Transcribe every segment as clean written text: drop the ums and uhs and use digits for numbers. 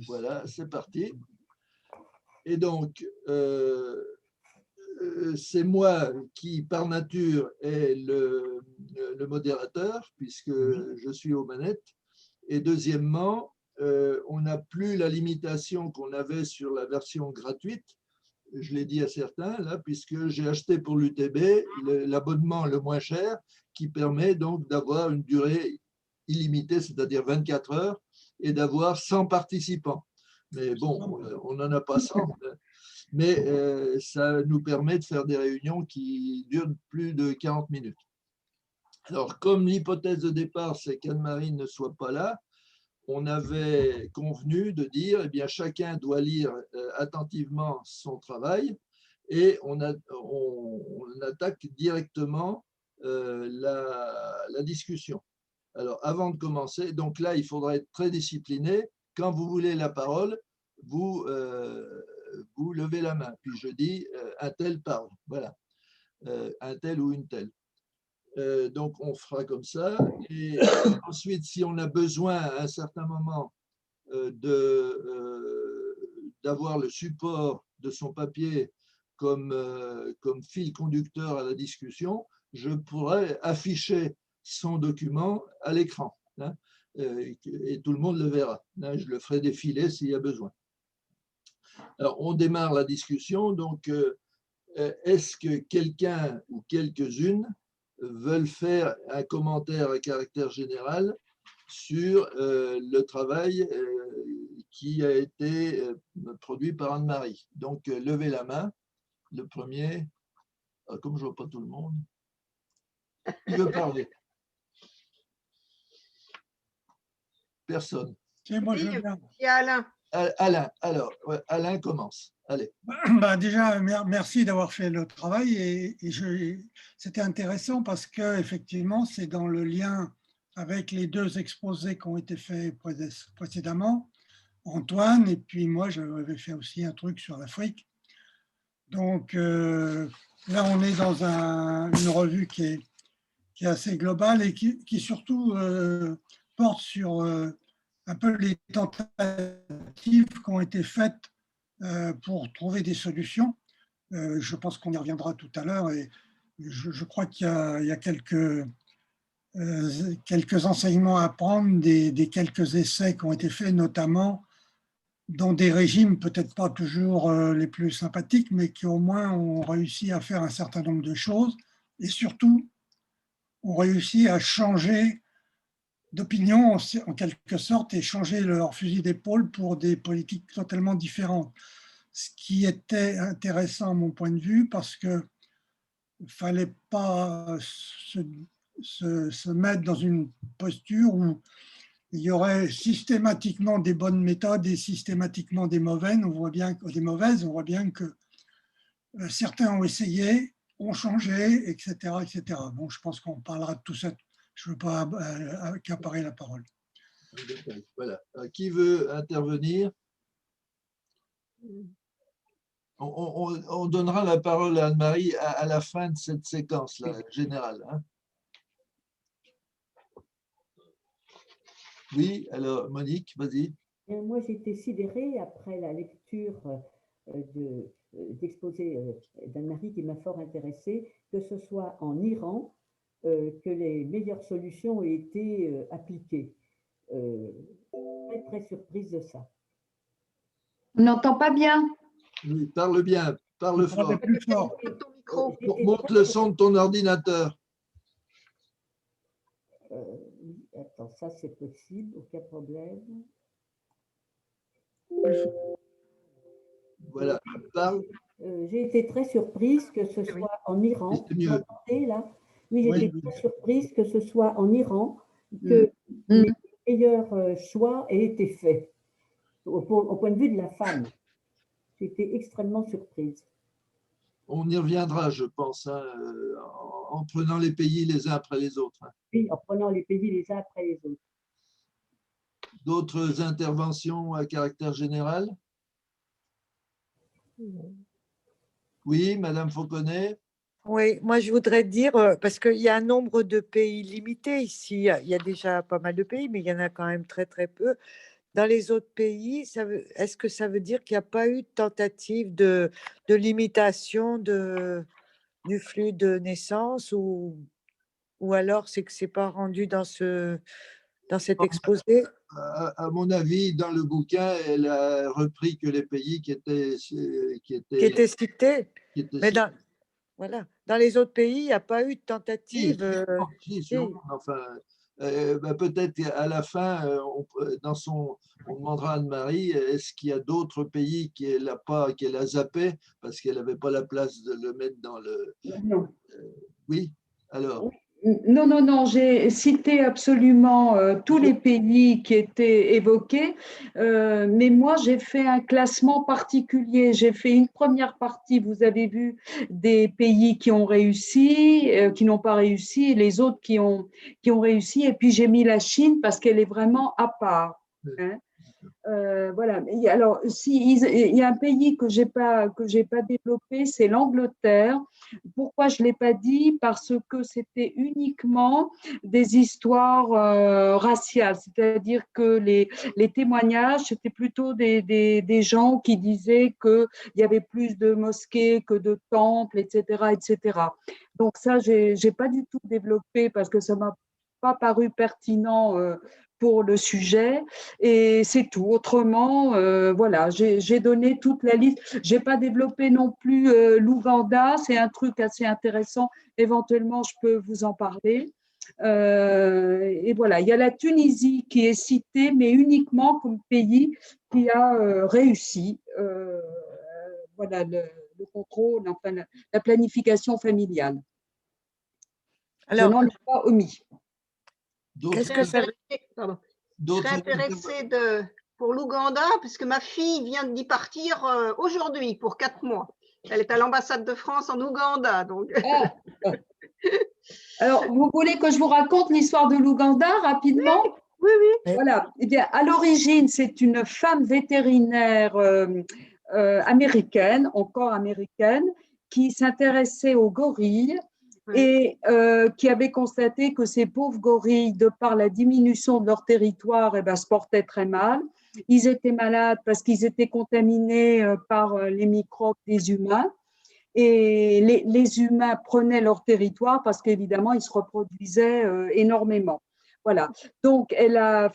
Voilà, c'est parti. Et donc, c'est moi qui, par nature, est le modérateur, puisque je suis aux manettes. Et deuxièmement, on n'a plus la limitation qu'on avait sur la version gratuite. Je l'ai dit à certains, là, puisque j'ai acheté pour l'UTB l'abonnement le moins cher, qui permet donc d'avoir une durée illimitée, c'est-à-dire 24 heures, et d'avoir 100 participants. Mais bon, on n'en a pas 100, mais ça nous permet de faire des réunions qui durent plus de 40 minutes. Alors, comme l'hypothèse de départ, c'est qu'Anne-Marie ne soit pas là, on avait convenu de dire, eh bien, chacun doit lire attentivement son travail et on attaque directement la discussion. Alors, avant de commencer, donc là, il faudra être très discipliné. Quand vous voulez la parole, vous levez la main, puis je dis un tel parle. Voilà, un tel ou une telle. Donc, on fera comme ça. Et ensuite, si on a besoin à un certain moment d'avoir le support de son papier comme fil conducteur à la discussion, je pourrais afficher son document à l'écran. Hein, et tout le monde le verra. Hein, je le ferai défiler s'il y a besoin. Alors, on démarre la discussion. Donc, est-ce que quelqu'un ou quelques-unes veulent faire un commentaire à caractère général sur le travail qui a été produit par Anne-Marie? Donc, levez la main, le premier. Comme je ne vois pas tout le monde, qui veut parler? Personne. Moi, je veux bien. Il y a Alain. Alain, alors, ouais, Alain commence. Allez. Déjà, merci d'avoir fait le travail et c'était intéressant parce que effectivement, c'est dans le lien avec les deux exposés qui ont été faits précédemment, Antoine et puis moi, j'avais fait aussi un truc sur l'Afrique. Donc là, on est dans une revue qui est assez globale et qui surtout porte sur un peu les tentatives qui ont été faites pour trouver des solutions. Je pense qu'on y reviendra tout à l'heure et je crois qu'il y a quelques enseignements à prendre des quelques essais qui ont été faits, notamment dans des régimes peut-être pas toujours les plus sympathiques, mais qui au moins ont réussi à faire un certain nombre de choses et surtout ont réussi à changer d'opinion en quelque sorte et changer leur fusil d'épaule pour des politiques totalement différentes. Ce qui était intéressant à mon point de vue parce que il ne fallait pas se mettre dans une posture où il y aurait systématiquement des bonnes méthodes et systématiquement des mauvaises. On voit bien que certains ont essayé, ont changé, etc., etc. Bon, je pense qu'on parlera de tout ça. Je ne veux pas accaparer la parole. Voilà. Qui veut intervenir? On donnera la parole à Anne-Marie à la fin de cette séquence-là, générale. Hein. Oui, alors Monique, vas-y. Moi, j'ai été sidérée après la lecture d'exposé d'Anne-Marie qui m'a fort intéressée, que ce soit en Iran que les meilleures solutions aient été appliquées. Très, très surprise de ça. On n'entend pas bien. Oui, parle bien, parle fort. Plus fort. Monte le son de ton ordinateur. Attends, ça c'est possible, aucun problème. Voilà, parle. J'ai été très surprise que ce soit en Iran. Mieux. Là. Oui, j'ai été très surprise que ce soit en Iran que les meilleurs choix aient été faits au point de vue de la femme. J'ai été extrêmement surprise. On y reviendra, je pense, hein, en prenant les pays les uns après les autres. Hein. Oui, en prenant les pays les uns après les autres. D'autres interventions à caractère général? Oui, Madame Fauconnet. Oui, moi je voudrais dire, parce qu'il y a un nombre de pays limité ici, il y a déjà pas mal de pays, mais il y en a quand même très très peu. dans les autres pays, est-ce que ça veut dire qu'il n'y a pas eu de tentative de limitation du flux de naissance ou alors c'est que ce n'est pas rendu dans cet exposé? À mon avis, dans le bouquin, elle a repris que les pays qui étaient Qui était cité. qui étaient Mais voilà. Dans les autres pays, il n'y a pas eu de tentative. si, sûrement. Enfin, peut-être qu'à la fin, on demandera à Anne-Marie, est-ce qu'il y a d'autres pays qu'elle a zappé parce qu'elle n'avait pas la place de le mettre dans le… Non. Oui, alors. Non, non, non, j'ai cité absolument tous les pays qui étaient évoqués, mais moi j'ai fait un classement particulier. J'ai fait une première partie, vous avez vu, des pays qui ont réussi, qui n'ont pas réussi, et les autres qui ont réussi, et puis j'ai mis la Chine parce qu'elle est vraiment à part. Hein. Voilà. Alors, il y a un pays que j'ai pas développé, c'est l'Angleterre. Pourquoi je l'ai pas dit? Parce que c'était uniquement des histoires raciales, c'est-à-dire que les témoignages, c'était plutôt des gens qui disaient qu'il y avait plus de mosquées que de temples, etc., etc. Donc ça, j'ai pas du tout développé parce que ça m'a pas paru pertinent pour le sujet. Et c'est tout. Autrement, voilà, j'ai donné toute la liste. Je n'ai pas développé non plus l'Ouganda. C'est un truc assez intéressant. Éventuellement, je peux vous en parler. Et voilà, il y a la Tunisie qui est citée, mais uniquement comme pays qui a réussi. Voilà, le contrôle, enfin, la planification familiale. Je Alors, n'en ai pas omis. qu'est-ce que ça veut dire? Je serais intéressée pour l'Ouganda, puisque ma fille vient d'y partir aujourd'hui pour 4 mois. Elle est à l'ambassade de France en Ouganda. Donc. Ah. Alors, vous voulez que je vous raconte l'histoire de l'Ouganda rapidement? Oui, oui. Voilà. Eh bien, à l'origine, c'est une femme vétérinaire américaine, encore américaine, qui s'intéressait aux gorilles et qui avait constaté que ces pauvres gorilles, de par la diminution de leur territoire, eh ben, se portaient très mal. Ils étaient malades parce qu'ils étaient contaminés par les microbes des humains. Et les humains prenaient leur territoire parce qu'évidemment, ils se reproduisaient énormément. Voilà. Donc, elle a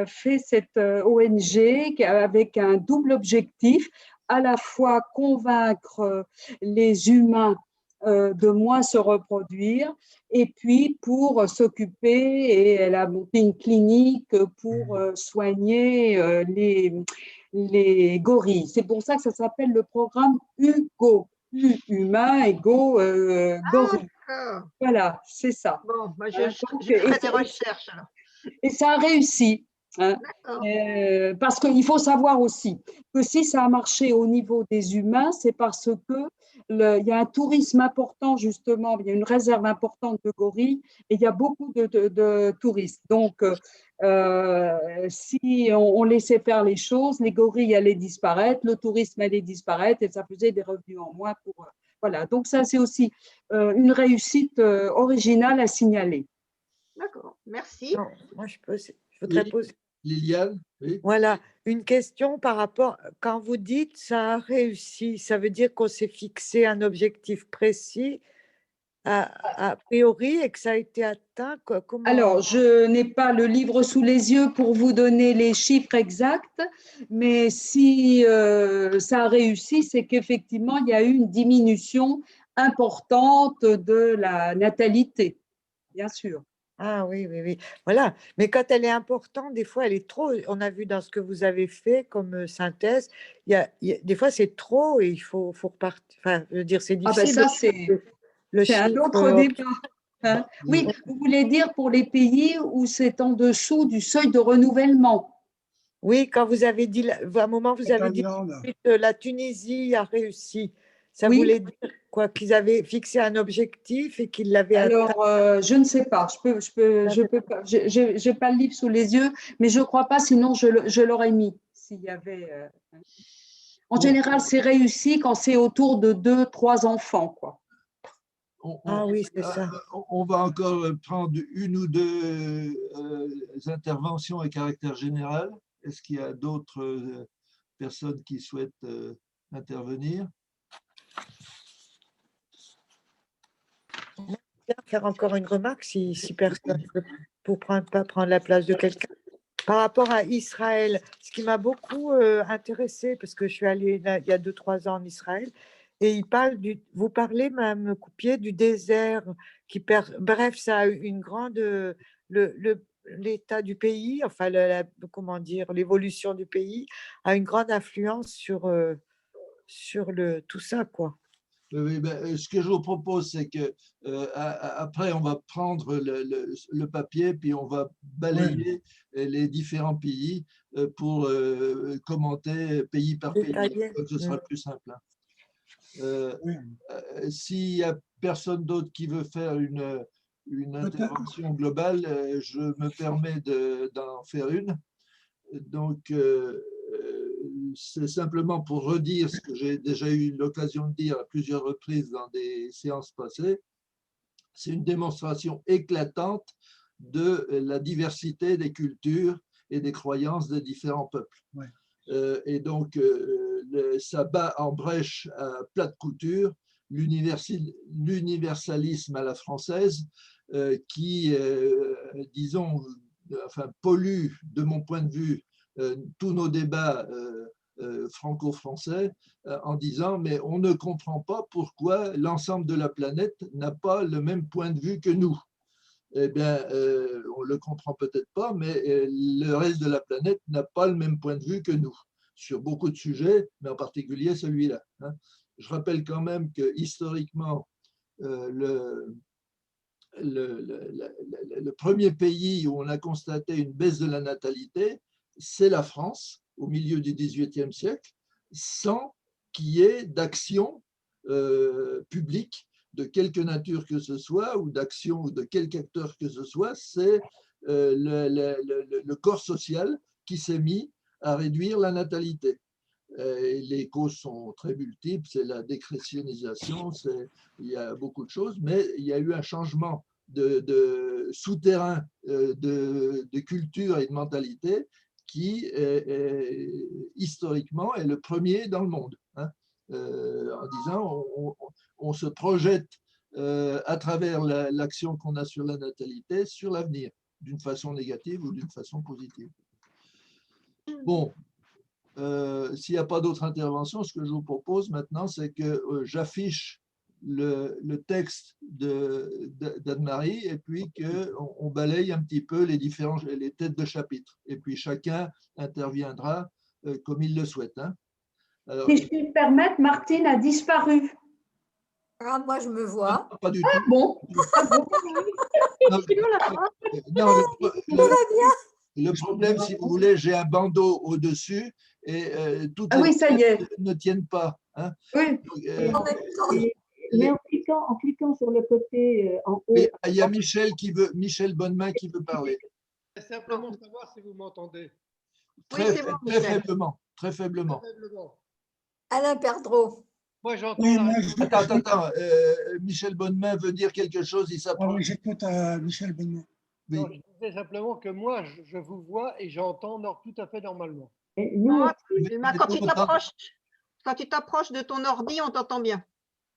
fait cette ONG avec un double objectif, à la fois convaincre les humains de moins se reproduire, et puis pour s'occuper, et elle a monté une clinique pour soigner les gorilles. C'est pour ça que ça s'appelle le programme Hugo. Humain égaux gorille. Voilà, c'est ça. Bon, bah je ferai des recherches alors. Et ça a réussi. Hein. Parce qu'il faut savoir aussi que si ça a marché au niveau des humains, c'est parce que il y a un tourisme important justement, il y a une réserve importante de gorilles et il y a beaucoup de touristes. Donc, si on laissait faire les choses, les gorilles allaient disparaître, le tourisme allait disparaître et ça faisait des revenus en moins pour… Voilà, donc ça c'est aussi une réussite originale à signaler. D'accord, merci. Non, moi, je voudrais poser… Liliane, oui. Voilà, une question par rapport… Quand vous dites ça a réussi, ça veut dire qu'on s'est fixé un objectif précis a priori et que ça a été atteint? Comment… Alors, je n'ai pas le livre sous les yeux pour vous donner les chiffres exacts, mais si ça a réussi, c'est qu'effectivement, il y a eu une diminution importante de la natalité, bien sûr. Ah oui, oui, oui. Voilà. Mais quand elle est importante, des fois, elle est trop. On a vu dans ce que vous avez fait comme synthèse, des fois, c'est trop et il faut repartir. Enfin, je veux dire, c'est difficile. Ah ben ça, c'est un autre débat. Hein. Oui, vous voulez dire pour les pays où c'est en dessous du seuil de renouvellement. Oui, quand vous avez dit, à un moment, vous avez dit que la Tunisie a réussi. Ça voulait dire quoi? Qu'ils avaient fixé un objectif et qu'ils l'avaient atteint? Alors, je ne sais pas. Je peux pas. J'ai pas le livre sous les yeux, mais je crois pas. Sinon, je l'aurais mis s'il y avait. En général, c'est réussi quand c'est autour de 2-3 enfants, quoi. Oui, c'est ça. On va encore prendre une ou deux interventions à caractère général. Est-ce qu'il y a d'autres personnes qui souhaitent intervenir? Faire encore une remarque si personne veut, pour pas prendre la place de quelqu'un. Par rapport à Israël, ce qui m'a beaucoup intéressée, parce que je suis allée là, il y a 2-3 ans en Israël, et vous parlez, Mme Coupier, du désert bref, ça a une grande, l'état du pays, enfin, comment dire, l'évolution du pays a une grande influence sur tout ça, quoi. Oui, ce que je vous propose, c'est que après, on va prendre le papier, puis on va balayer les différents pays pour commenter pays par pays. Détaillé. Donc, ce sera plus simple. S'il n'y a personne d'autre qui veut faire une intervention globale, je me permets d'en faire une. Donc, c'est simplement pour redire ce que j'ai déjà eu l'occasion de dire à plusieurs reprises dans des séances passées. C'est une démonstration éclatante de la diversité des cultures et des croyances des différents peuples. Ouais. Et donc, ça bat en brèche à plate couture l'universalisme à la française qui, disons, enfin, pollue, de mon point de vue, tous nos débats franco-français en disant mais on ne comprend pas pourquoi l'ensemble de la planète n'a pas le même point de vue que nous. Eh bien, on ne le comprend peut-être pas, mais le reste de la planète n'a pas le même point de vue que nous sur beaucoup de sujets, mais en particulier celui-là. Je rappelle quand même que historiquement, le premier pays où on a constaté une baisse de la natalité, c'est la France, au milieu du XVIIIe siècle, sans qu'il y ait d'action publique de quelque nature que ce soit, ou d'action de quelque acteur que ce soit. C'est le corps social qui s'est mis à réduire la natalité. Les causes sont très multiples, c'est la décrétionnisation, il y a beaucoup de choses, mais il y a eu un changement de souterrain de culture et de mentalité qui, historiquement, est le premier dans le monde. En disant, on se projette à travers l'action qu'on a sur la natalité, sur l'avenir, d'une façon négative ou d'une façon positive. Bon. S'il n'y a pas d'autres interventions, ce que je vous propose maintenant, c'est que j'affiche le texte d'Anne-Marie et puis qu'on balaye un petit peu les têtes de chapitre. Et puis chacun interviendra comme il le souhaite. Alors, si je puis me permettre, Martine a disparu. Ah, moi, je me vois. Pas du tout. Bon. Le problème, si vous voulez, j'ai un bandeau au-dessus et toutes les ça y est. ne tiennent pas. Oui. Mais en cliquant sur le côté en haut. Il y a Michel Bonnemain qui veut parler. Simplement savoir si vous m'entendez. Très faiblement. Très faiblement. Alain Perdreau. Moi, j'entends. Attends. Michel Bonnemain veut dire quelque chose, il s'approche. Oui, j'écoute Michel Bonnemain. Oui. Non, je disais simplement que moi, je vous vois et j'entends tout à fait normalement. Et nous, quand tu t'approches de ton ordi, on t'entend bien.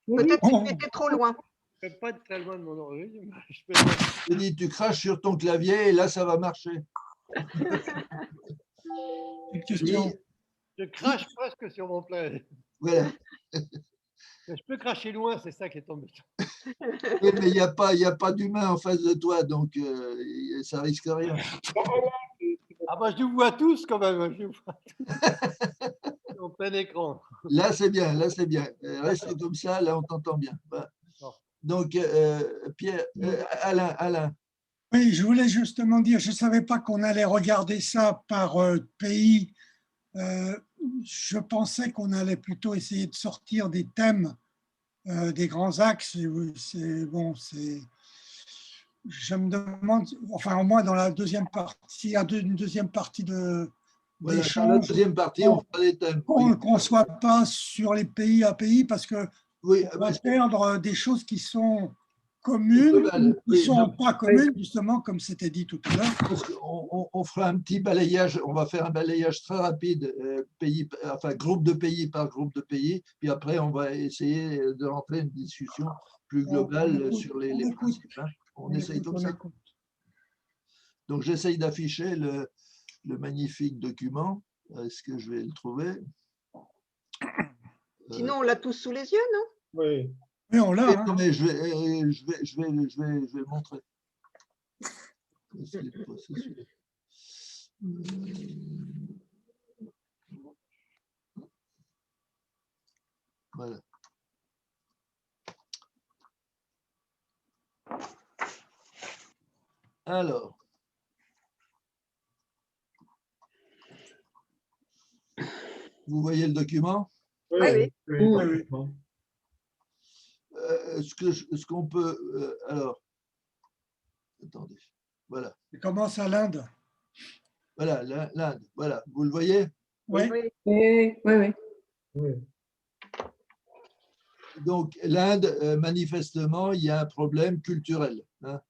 oui, Peut-être que tu étais trop loin. Je ne peux pas être très loin de mon origine. Je dis, tu craches sur ton clavier et là, ça va marcher. Une question. Je crache presque sur mon plaid. Voilà. Je peux cracher loin, c'est ça qui est embêtant. Oui, mais il n'y a pas d'humain en face de toi, donc ça risque rien. Ah bah, je vous vois tous quand même. Je vous vois tous. En plein écran. Là, c'est bien, Reste comme ça, là, on t'entend bien. Voilà. Donc, Pierre, Alain. Oui, je voulais justement dire, je ne savais pas qu'on allait regarder ça par pays. Je pensais qu'on allait plutôt essayer de sortir des thèmes, des grands axes. Je me demande, enfin au moins dans la deuxième partie, il y a une deuxième partie Voilà, d'échange. dans la deuxième partie, on fera des thèmes. Qu'on ne soit pas sur les pays à pays parce que oui, on va perdre des choses qui sont communes global. qui ne sont pas communes, justement, comme c'était dit tout à l'heure. On fera un petit balayage, on va faire un balayage très rapide, groupe de pays par groupe de pays, puis après on va essayer de rentrer une discussion plus globale sur les principes. Hein. On essaye comme ça. Donc j'essaye d'afficher le magnifique document. Est-ce que je vais le trouver? Sinon, on l'a tous sous les yeux, non? Oui. Mais on l'a. Non, mais je vais le montrer. Voilà. Alors. Vous voyez le document? Oui. Est-ce qu'on peut… alors, attendez, voilà. Ça commence à l'Inde. Voilà, l'Inde, voilà. Vous le voyez? Oui. Oui. Donc, l'Inde, manifestement, il y a un problème culturel. Hein.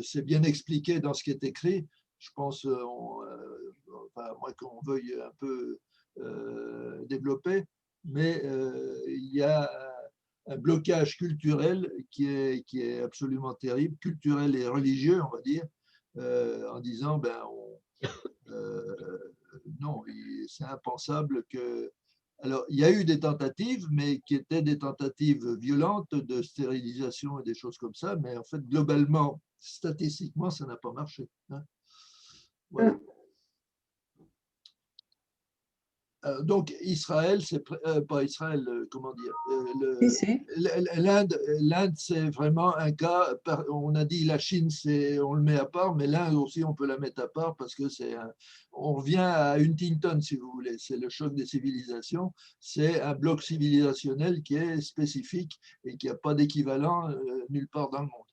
C'est bien expliqué dans ce qui est écrit. Je pense, moi qu'on veuille un peu développer, mais il y a un blocage culturel qui est absolument terrible, culturel et religieux, on va dire, en disant, non, c'est impensable que… Alors, il y a eu des tentatives, mais qui étaient des tentatives violentes de stérilisation et des choses comme ça, mais en fait, globalement, statistiquement, ça n'a pas marché. Hein. Voilà. Donc, Israël, c'est pas Israël, comment dire, l'Inde, c'est vraiment un cas, on a dit la Chine, on le met à part, mais l'Inde aussi, on peut la mettre à part parce que on revient à Huntington, si vous voulez, c'est le choc des civilisations, c'est un bloc civilisationnel qui est spécifique et qui n'a pas d'équivalent nulle part dans le monde.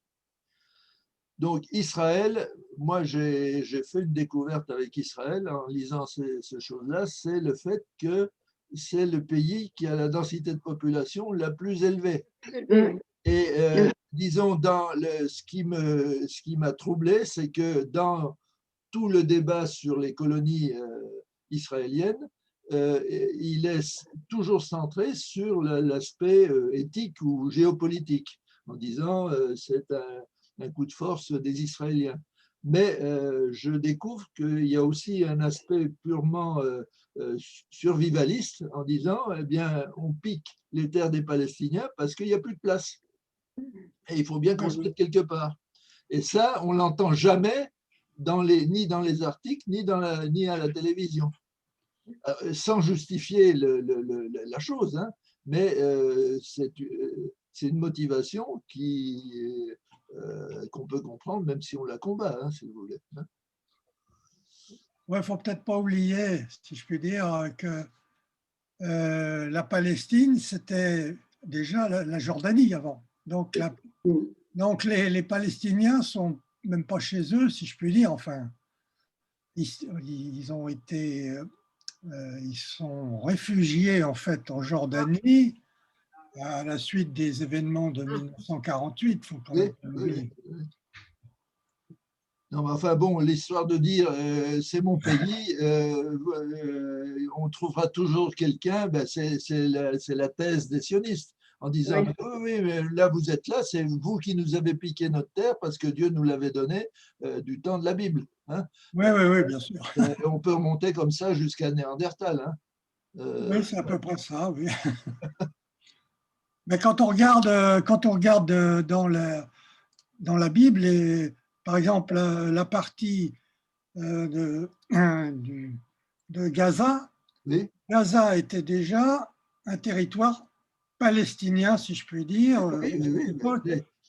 Donc, Israël, moi, j'ai fait une découverte avec Israël en lisant ces choses-là, c'est le fait que c'est le pays qui a la densité de population la plus élevée. Et disons, ce qui m'a troublé, c'est que dans tout le débat sur les colonies israéliennes, il est toujours centré sur l'aspect éthique ou géopolitique, en disant c'est un coup de force des Israéliens. Mais je découvre qu'il y a aussi un aspect purement survivaliste en disant, eh bien, on pique les terres des Palestiniens parce qu'il n'y a plus de place. Et il faut bien construire quelque part. Et ça, on ne l'entend jamais ni dans les articles, ni à la télévision. Sans justifier la chose, hein, mais c'est une motivation qu'on peut comprendre même si on la combat, hein, si vous voulez. Hein. Ouais, il ne faut peut-être pas oublier, si je puis dire, que la Palestine, c'était déjà la Jordanie avant. Donc, les Palestiniens ne sont même pas chez eux, si je puis dire. Enfin, ils ont été… ils sont réfugiés en fait en Jordanie à la suite des événements de 1948. Faut quand même oublier. Non, mais enfin bon, l'histoire de dire c'est mon pays, on trouvera toujours quelqu'un, c'est la thèse des sionistes, en disant oui, mais là vous êtes là, c'est vous qui nous avez piqué notre terre parce que Dieu nous l'avait donné du temps de la Bible. Hein. Oui, bien sûr. On peut remonter comme ça jusqu'à Néandertal. Hein. Oui, c'est à peu près ça, oui. Mais quand on regarde dans la Bible, par exemple, la partie de Gaza, Gaza était déjà un territoire palestinien, si je puis dire, et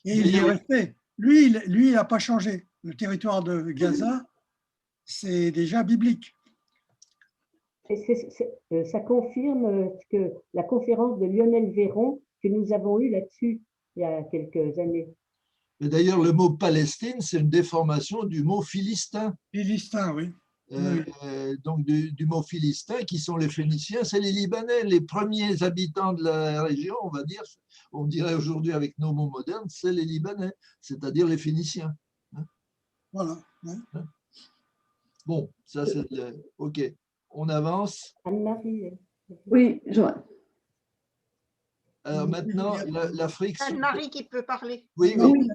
il y est resté. Lui, il n'a pas changé. Le territoire de Gaza, c'est déjà biblique. Ça confirme que la conférence de Lionel Véron que nous avons eue là-dessus il y a quelques années. Et d'ailleurs, le mot Palestine, c'est une déformation du mot philistin. Philistin, oui. donc du mot philistin, qui sont les Phéniciens, c'est les Libanais, les premiers habitants de la région, on va dire, on dirait aujourd'hui avec nos mots modernes, c'est les Libanais, c'est-à-dire les Phéniciens. Voilà. Bon, ça c'est OK. On avance. Anne-Marie. Oui, Alors maintenant, l'Afrique. Anne-Marie qui peut parler. Oui, oui.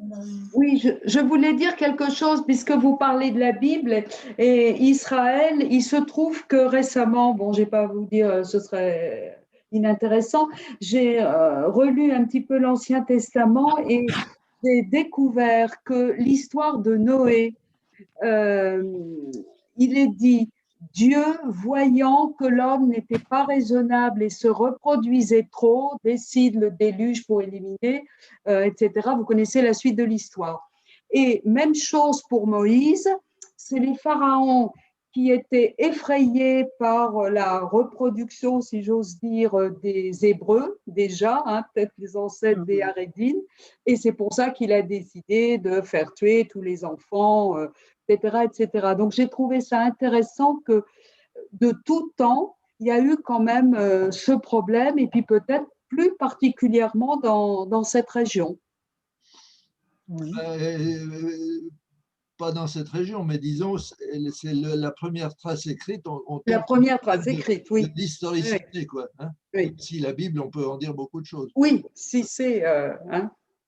Oui, je voulais dire quelque chose puisque vous parlez de la Bible et Israël. Il se trouve que récemment, bon, je ne vais pas vous dire, ce serait inintéressant, j'ai relu un petit peu l'Ancien Testament et j'ai découvert que l'histoire de Noé, il est dit, Dieu, voyant que l'homme n'était pas raisonnable et se reproduisait trop, décide le déluge pour éliminer, etc. Vous connaissez la suite de l'histoire. Et même chose pour Moïse, c'est les pharaons qui étaient effrayés par la reproduction, si j'ose dire, des Hébreux, déjà, peut-être les ancêtres des Harédines, et c'est pour ça qu'il a décidé de faire tuer tous les enfants, etc., etc. Donc, j'ai trouvé ça intéressant que de tout temps, il y a eu quand même ce problème, et puis peut-être plus particulièrement dans cette région. Oui. Pas dans cette région, mais disons, c'est la première trace écrite. La première trace écrite, oui. De l'historicité, oui. Quoi. Hein? Oui. Si la Bible, on peut en dire beaucoup de choses. Oui, si c'est...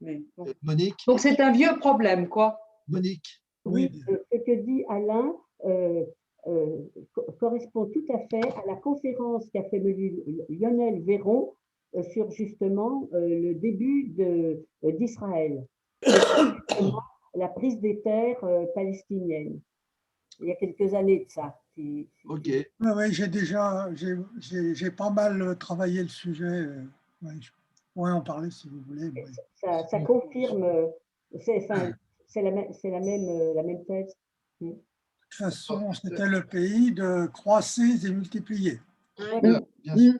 bon. Monique. Donc, c'est un vieux problème, quoi. Monique. Oui, ce que dit Alain correspond tout à fait à la conférence qu'a fait Lionel Véron sur justement le début d'Israël. La prise des terres palestiniennes. Il y a quelques années de ça. OK. Oui, j'ai pas mal travaillé le sujet. Je pourrais en parler si vous voulez. Ça confirme, c'est la même thèse. De toute façon, c'était le pays de croissez et multiplier. Bien sûr.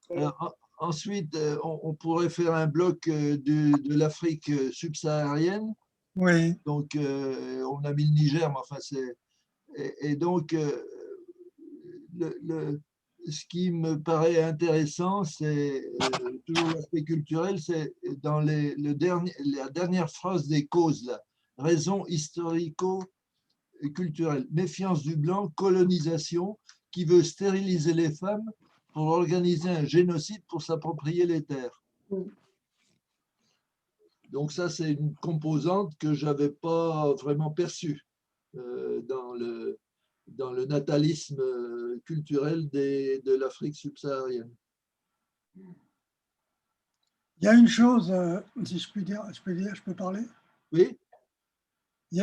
Alors, ensuite, on pourrait faire un bloc de l'Afrique subsaharienne. Oui. Donc, on a mis le Niger, mais enfin, c'est. Et donc, ce qui me paraît intéressant, c'est toujours l'aspect culturel, c'est dans la dernière phrase des causes, là. Raison historico-culturelle. Méfiance du blanc, colonisation, qui veut stériliser les femmes pour organiser un génocide pour s'approprier les terres. Donc ça, c'est une composante que je n'avais pas vraiment perçue dans le natalisme culturel de l'Afrique subsaharienne. Il y a une chose, si je peux dire, je peux parler? Oui. Il y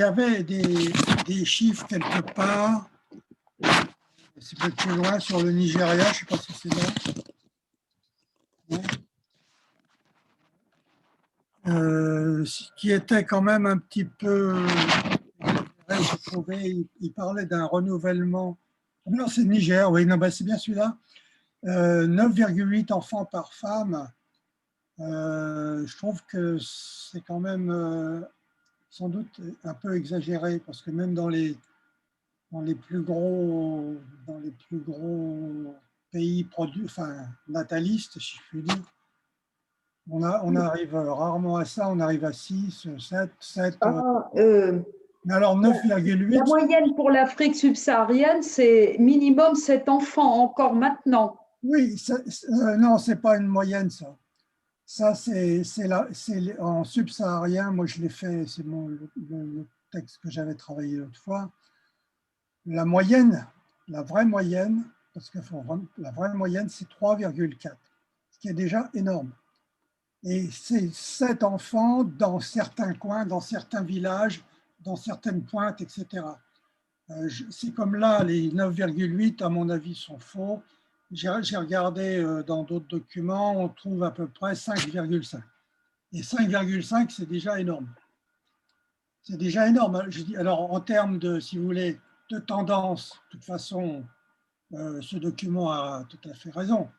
avait des chiffres quelque part, c'est peut-être plus loin, sur le Nigeria, je ne sais pas si c'est là. Qui était quand même un petit peu, j'ai trouvé, il parlait d'un renouvellement. Non, c'est Niger, oui, non, ben c'est bien celui-là. 9,8 enfants par femme. Je trouve que c'est quand même sans doute un peu exagéré parce que même dans les plus gros pays natalistes, si je puis dire, on arrive rarement à ça, on arrive à 6, 7. Mais alors 9,8. La moyenne pour l'Afrique subsaharienne, c'est minimum 7 enfants encore maintenant. Oui, non, ce n'est pas une moyenne, ça. Ça, c'est en subsaharien. Moi, je l'ai fait, c'est le texte que j'avais travaillé l'autre fois. La moyenne, la vraie moyenne, parce que la vraie moyenne, c'est 3,4, ce qui est déjà énorme. Et c'est 7 enfants dans certains coins, dans certains villages, dans certaines pointes, etc. C'est comme là, les 9,8, à mon avis, sont faux. J'ai regardé dans d'autres documents, on trouve à peu près 5,5. Et 5,5, c'est déjà énorme. C'est déjà énorme. Je dis, alors, en termes de, si vous voulez, de tendance, de toute façon, ce document a tout à fait raison.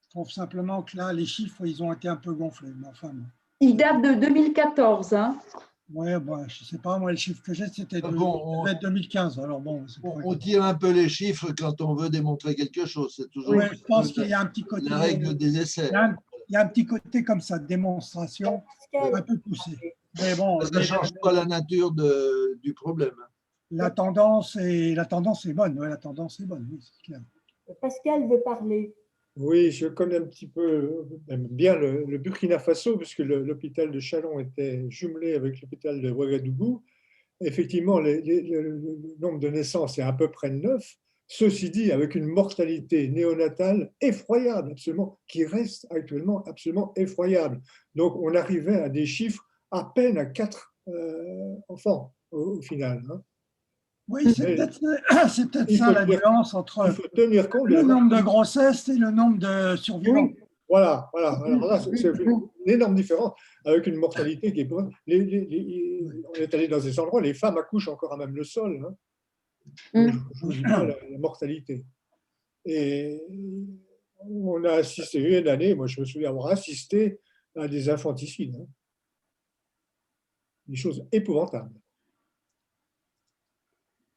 Je trouve simplement que là, les chiffres, ils ont été un peu gonflés. Mais enfin, il date de 2014. Hein. Ouais, bon, je ne sais pas, moi, le chiffre que j'ai, c'était de Bon, 2015. Alors bon, on tire un peu les chiffres quand on veut démontrer quelque chose. C'est toujours ouais, je pense qu'il y a un petit côté, la règle des essais. il y a un petit côté comme ça, démonstration, Pascal, un peu poussé. Mais bon, Ça ne change pas la nature du problème. la tendance est bonne. Ouais, la tendance est bonne, oui, c'est clair. Pascal veut parler. Oui, je connais un petit peu, même bien le Burkina Faso, puisque l'hôpital de Chalon était jumelé avec l'hôpital de Ouagadougou. Effectivement, le nombre de naissances est à peu près 9. Ceci dit, avec une mortalité néonatale effroyable, absolument, qui reste actuellement absolument effroyable. Donc, on arrivait à des chiffres à peine à 4 enfants au final. Hein. Oui, c'est peut-être ça la nuance entre il faut tenir compte le nombre de grossesses et le nombre de survivants. Oui. Voilà, voilà. Alors là, c'est une énorme différence avec une mortalité qui est bonne. On est allé dans des endroits, les femmes accouchent encore à même le sol. Hein. Je vous dis bien la mortalité. Et on a assisté une année, moi je me souviens avoir assisté à des infanticides. Hein. Des choses épouvantables.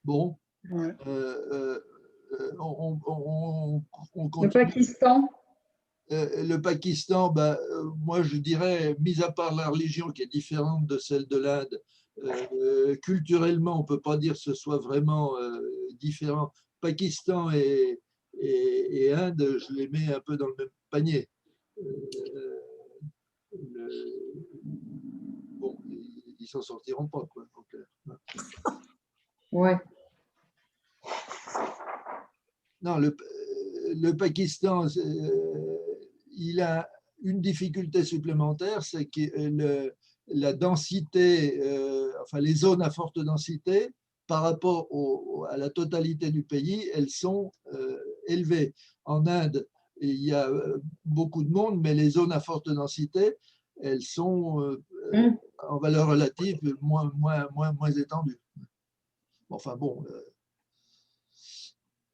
Bon. Ouais. On continue. Le Pakistan. Le Pakistan, moi je dirais, mis à part la religion qui est différente de celle de l'Inde, culturellement, on ne peut pas dire que ce soit vraiment différent. Pakistan et Inde, je les mets un peu dans le même panier. Bon, ils ne s'en sortiront pas, quoi, en clair. Ouais. Non, le Pakistan, il a une difficulté supplémentaire, c'est que la densité, enfin les zones à forte densité, par rapport à la totalité du pays, elles sont élevées. En Inde, il y a beaucoup de monde, mais les zones à forte densité, elles sont en valeur relative moins étendues. Enfin bon.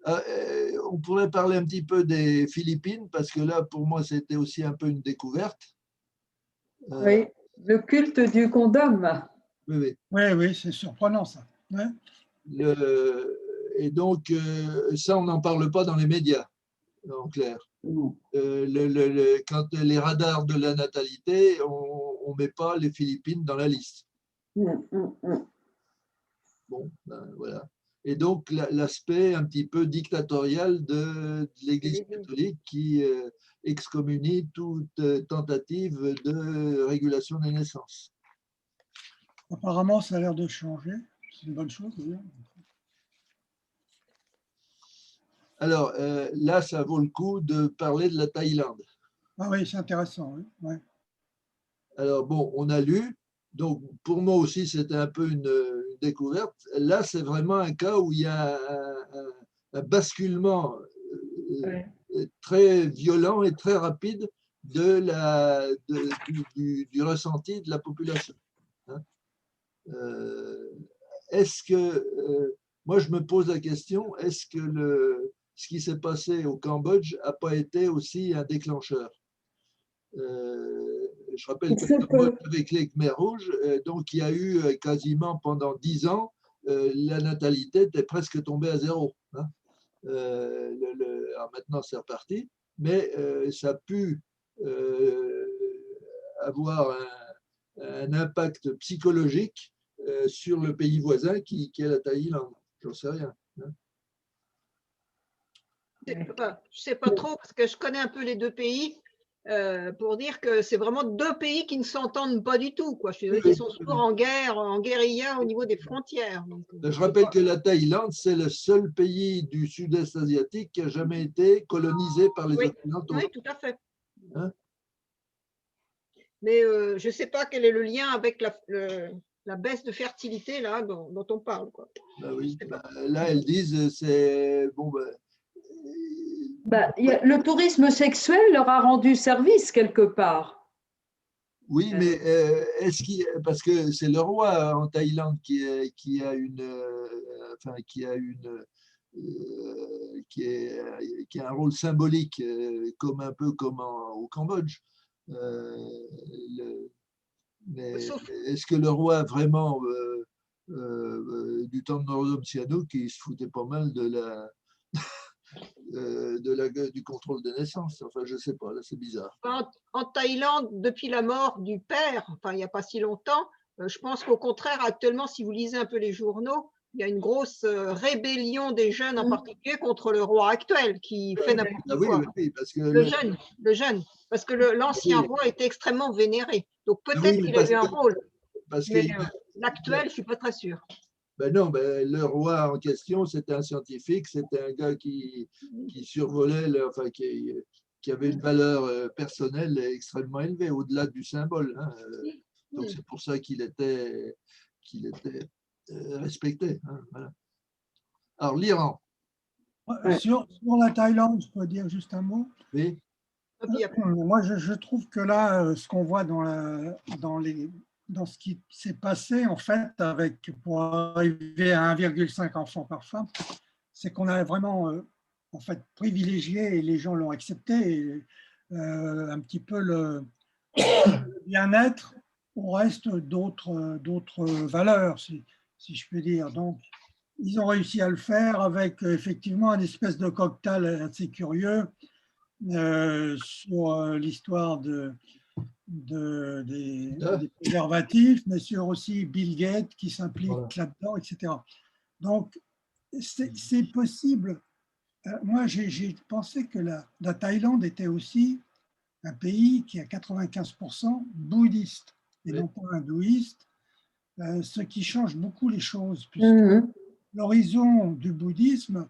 On pourrait parler un petit peu des Philippines, parce que là, pour moi, c'était aussi un peu une découverte. Oui, le culte du condom. Oui, oui, c'est surprenant ça. Ouais. Et donc, ça, on n'en parle pas dans les médias, en clair. Quand les radars de la natalité, on ne met pas les Philippines dans la liste. Bon, voilà. Et donc, l'aspect un petit peu dictatorial de l'Église catholique qui excommunie toute tentative de régulation des naissances. Apparemment, ça a l'air de changer. C'est une bonne chose, d'ailleurs. Alors, là, ça vaut le coup de parler de la Thaïlande. Ah oui, c'est intéressant. Oui. Ouais. Alors, bon, on a lu. Donc, pour moi aussi, c'était un peu une découverte. Là, c'est vraiment un cas où il y a un basculement très violent et très rapide du ressenti de la population. Hein. Est-ce que, moi, je me pose la question, est-ce que ce qui s'est passé au Cambodge n'a pas été aussi un déclencheur? Je rappelle que le Cambodge avec les Khmers rouges, donc il y a eu quasiment pendant 10 ans, la natalité était presque tombée à zéro. Hein. Alors maintenant, c'est reparti, mais ça a pu avoir un impact psychologique sur le pays voisin qui est la Thaïlande. J'en sais rien. Hein. Je ne sais pas trop, parce que je connais un peu les deux pays. Pour dire que c'est vraiment deux pays qui ne s'entendent pas du tout. Quoi. Je suis désolée, ils sont toujours en guerre, en guérilla au niveau des frontières. Donc, je rappelle que la Thaïlande, c'est le seul pays du sud-est asiatique qui n'a jamais été colonisé par les Occidentaux. Oui, tout à fait. Hein? Mais je ne sais pas quel est le lien avec la baisse de fertilité là, dont on parle. Quoi. Oui, là, elles disent c'est bon. Le tourisme sexuel leur a rendu service quelque part. Oui, mais est-ce qu'il, parce que c'est le roi en Thaïlande qui a un rôle symbolique, comme un peu comme au Cambodge. Mais Sauf est-ce que le roi vraiment du temps de Norodom Sihanouk, il se foutait pas mal du contrôle des naissances? Enfin, je sais pas, là c'est bizarre. en Thaïlande, depuis la mort du père, enfin il n'y a pas si longtemps, je pense qu'au contraire, actuellement, si vous lisez un peu les journaux, il y a une grosse rébellion des jeunes, en particulier contre le roi actuel, qui fait Ah n'importe oui, quoi. oui, parce que Le jeune, parce que l'ancien oui, roi était extrêmement vénéré. Donc ah peut-être oui, qu'il a eu un rôle, parce que mais l'actuel, je ne suis pas très sûre. ben non, ben, le roi en question, c'était un scientifique, c'était un gars qui survolait, enfin, qui avait une valeur personnelle extrêmement élevée, au-delà du symbole. Hein. Donc c'est pour ça qu'il était respecté. Hein, voilà. Alors l'Iran, Sur la Thaïlande, je peux dire juste un mot. oui, Moi, je trouve que là, ce qu'on voit dans ce qui s'est passé, en fait, pour arriver à 1,5 enfants par femme, c'est qu'on a vraiment en fait, privilégié, et les gens l'ont accepté, un petit peu le bien-être au reste d'autres valeurs, si je puis dire. Donc, ils ont réussi à le faire avec effectivement un espèce de cocktail assez curieux sur l'histoire des préservatifs, mais sur aussi Bill Gates qui s'implique là-dedans, etc. Donc, c'est possible. Moi, j'ai pensé que la Thaïlande était aussi un pays qui est à 95% bouddhiste et non pas hindouiste, ce qui change beaucoup les choses, puisque l'horizon du bouddhisme,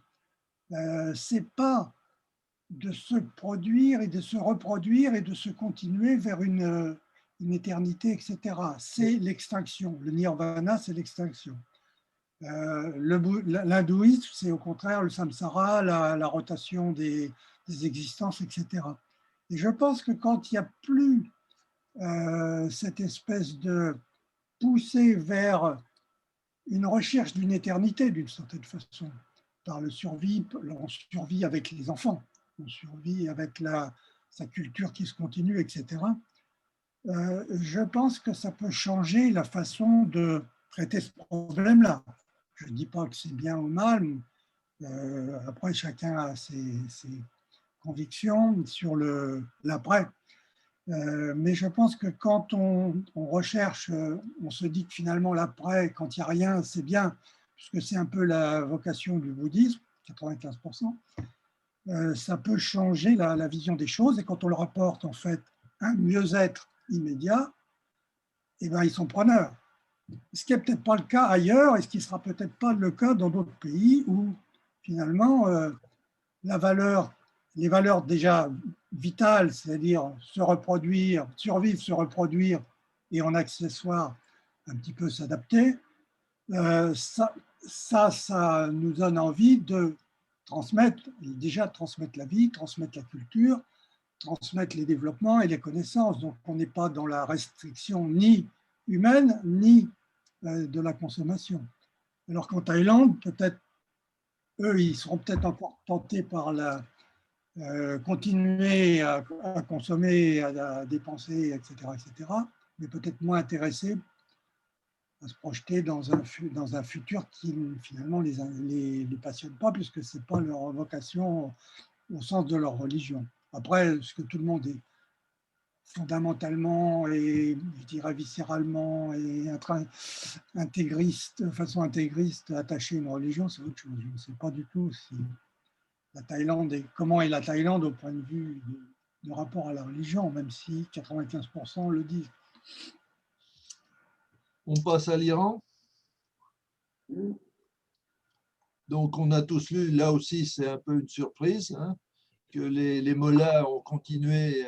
c'est pas de se produire et de se reproduire et de se continuer vers une éternité, etc. C'est l'extinction. Le nirvana, c'est l'extinction. L'hindouisme, c'est au contraire le samsara, la rotation des existences, etc. Et je pense que quand il n'y a plus cette espèce de poussée vers une recherche d'une éternité, d'une certaine façon, par on survit avec les enfants, on survit avec sa culture qui se continue, etc. Je pense que ça peut changer la façon de traiter ce problème-là. Je ne dis pas que c'est bien ou mal. Après, chacun a ses convictions sur l'après. Mais je pense que quand on recherche, on se dit que finalement l'après, quand il n'y a rien, c'est bien, puisque c'est un peu la vocation du bouddhisme, 95%, ça peut changer la vision des choses. Et quand on le rapporte en fait un mieux-être immédiat, eh ben, ils sont preneurs. Ce qui n'est peut-être pas le cas ailleurs et ce qui ne sera peut-être pas le cas dans d'autres pays où finalement les valeurs déjà vitales, c'est-à-dire se reproduire, survivre, se reproduire et en accessoire un petit peu s'adapter, ça nous donne envie de transmettre la vie, transmettre la culture, transmettre les développements et les connaissances. Donc on n'est pas dans la restriction ni humaine, ni de la consommation. Alors qu'en Thaïlande, peut-être, eux, ils seront peut-être encore tentés par continuer à consommer, à dépenser, etc., mais peut-être moins intéressés à se projeter dans un futur qui finalement les passionne pas, puisque ce n'est pas leur vocation au sens de leur religion. Après, ce que tout le monde est fondamentalement et je dirais viscéralement et intégriste, de façon intégriste, attaché à une religion, c'est autre chose. Je ne sais pas du tout si la Thaïlande comment est la Thaïlande au point de vue de rapport à la religion, même si 95% le disent. on passe à l'Iran. Donc on a tous lu, là aussi c'est un peu une surprise, hein, que les mollahs ont continué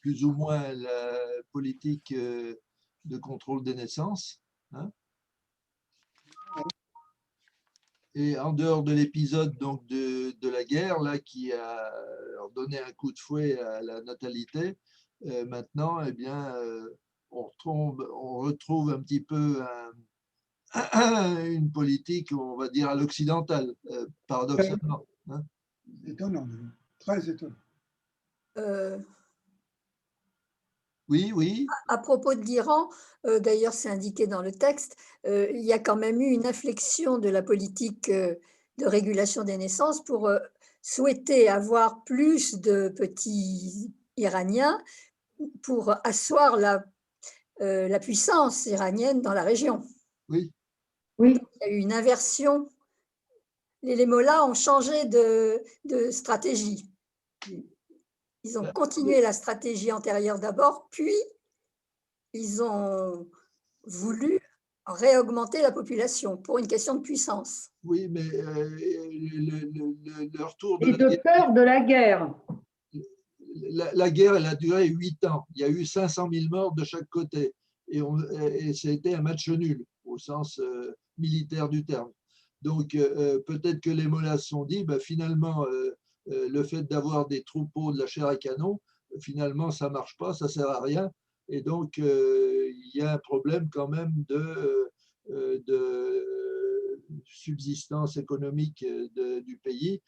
plus ou moins la politique de contrôle des naissances. Hein. Et en dehors de l'épisode donc de la guerre là, qui a donné un coup de fouet à la natalité, maintenant eh bien, on retrouve un petit peu une politique, on va dire, à l'occidentale, paradoxalement. Hein. Étonnant, très étonnant. Oui, oui. À propos de l'Iran, d'ailleurs c'est indiqué dans le texte, il y a quand même eu une inflexion de la politique de régulation des naissances pour souhaiter avoir plus de petits Iraniens pour asseoir la puissance iranienne dans la région. Oui. Oui. Il y a eu une inversion. Les mollahs ont changé de stratégie. Ils ont continué la stratégie antérieure d'abord, puis ils ont voulu réaugmenter la population pour une question de puissance. Oui, mais le retour de Et la de guerre, peur de la guerre. la guerre, elle a duré 8 ans. Il y a eu 500 000 morts de chaque côté. Et c'était un match nul, au sens militaire du terme. Donc, peut-être que les mollahs se sont dit, ben, finalement, le fait d'avoir des troupeaux de la chair à canon, finalement, ça ne marche pas, ça ne sert à rien. Et donc, il y a un problème quand même de subsistance économique du pays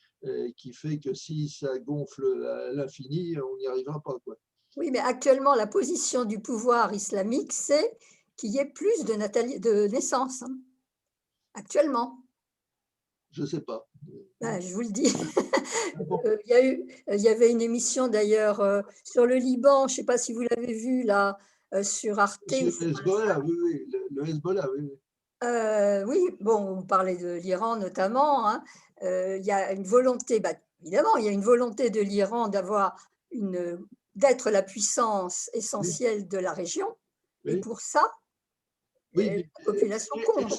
qui fait que si ça gonfle à l'infini, on n'y arrivera pas, quoi. Oui, mais actuellement, la position du pouvoir islamique, c'est qu'il y ait plus de naissances. Hein. Actuellement. Je ne sais pas. Ben, je vous le dis. Il y avait une émission d'ailleurs sur le Liban, je ne sais pas si vous l'avez vu là, sur Arte. Sur le Hezbollah, oui, oui. Le Hezbollah, oui. Oui, bon, on parlait de l'Iran notamment. Hein. Il y a une volonté, évidemment, il y a une volonté de l'Iran d'être la puissance essentielle de la région. Oui. Et pour ça, oui, la population compte.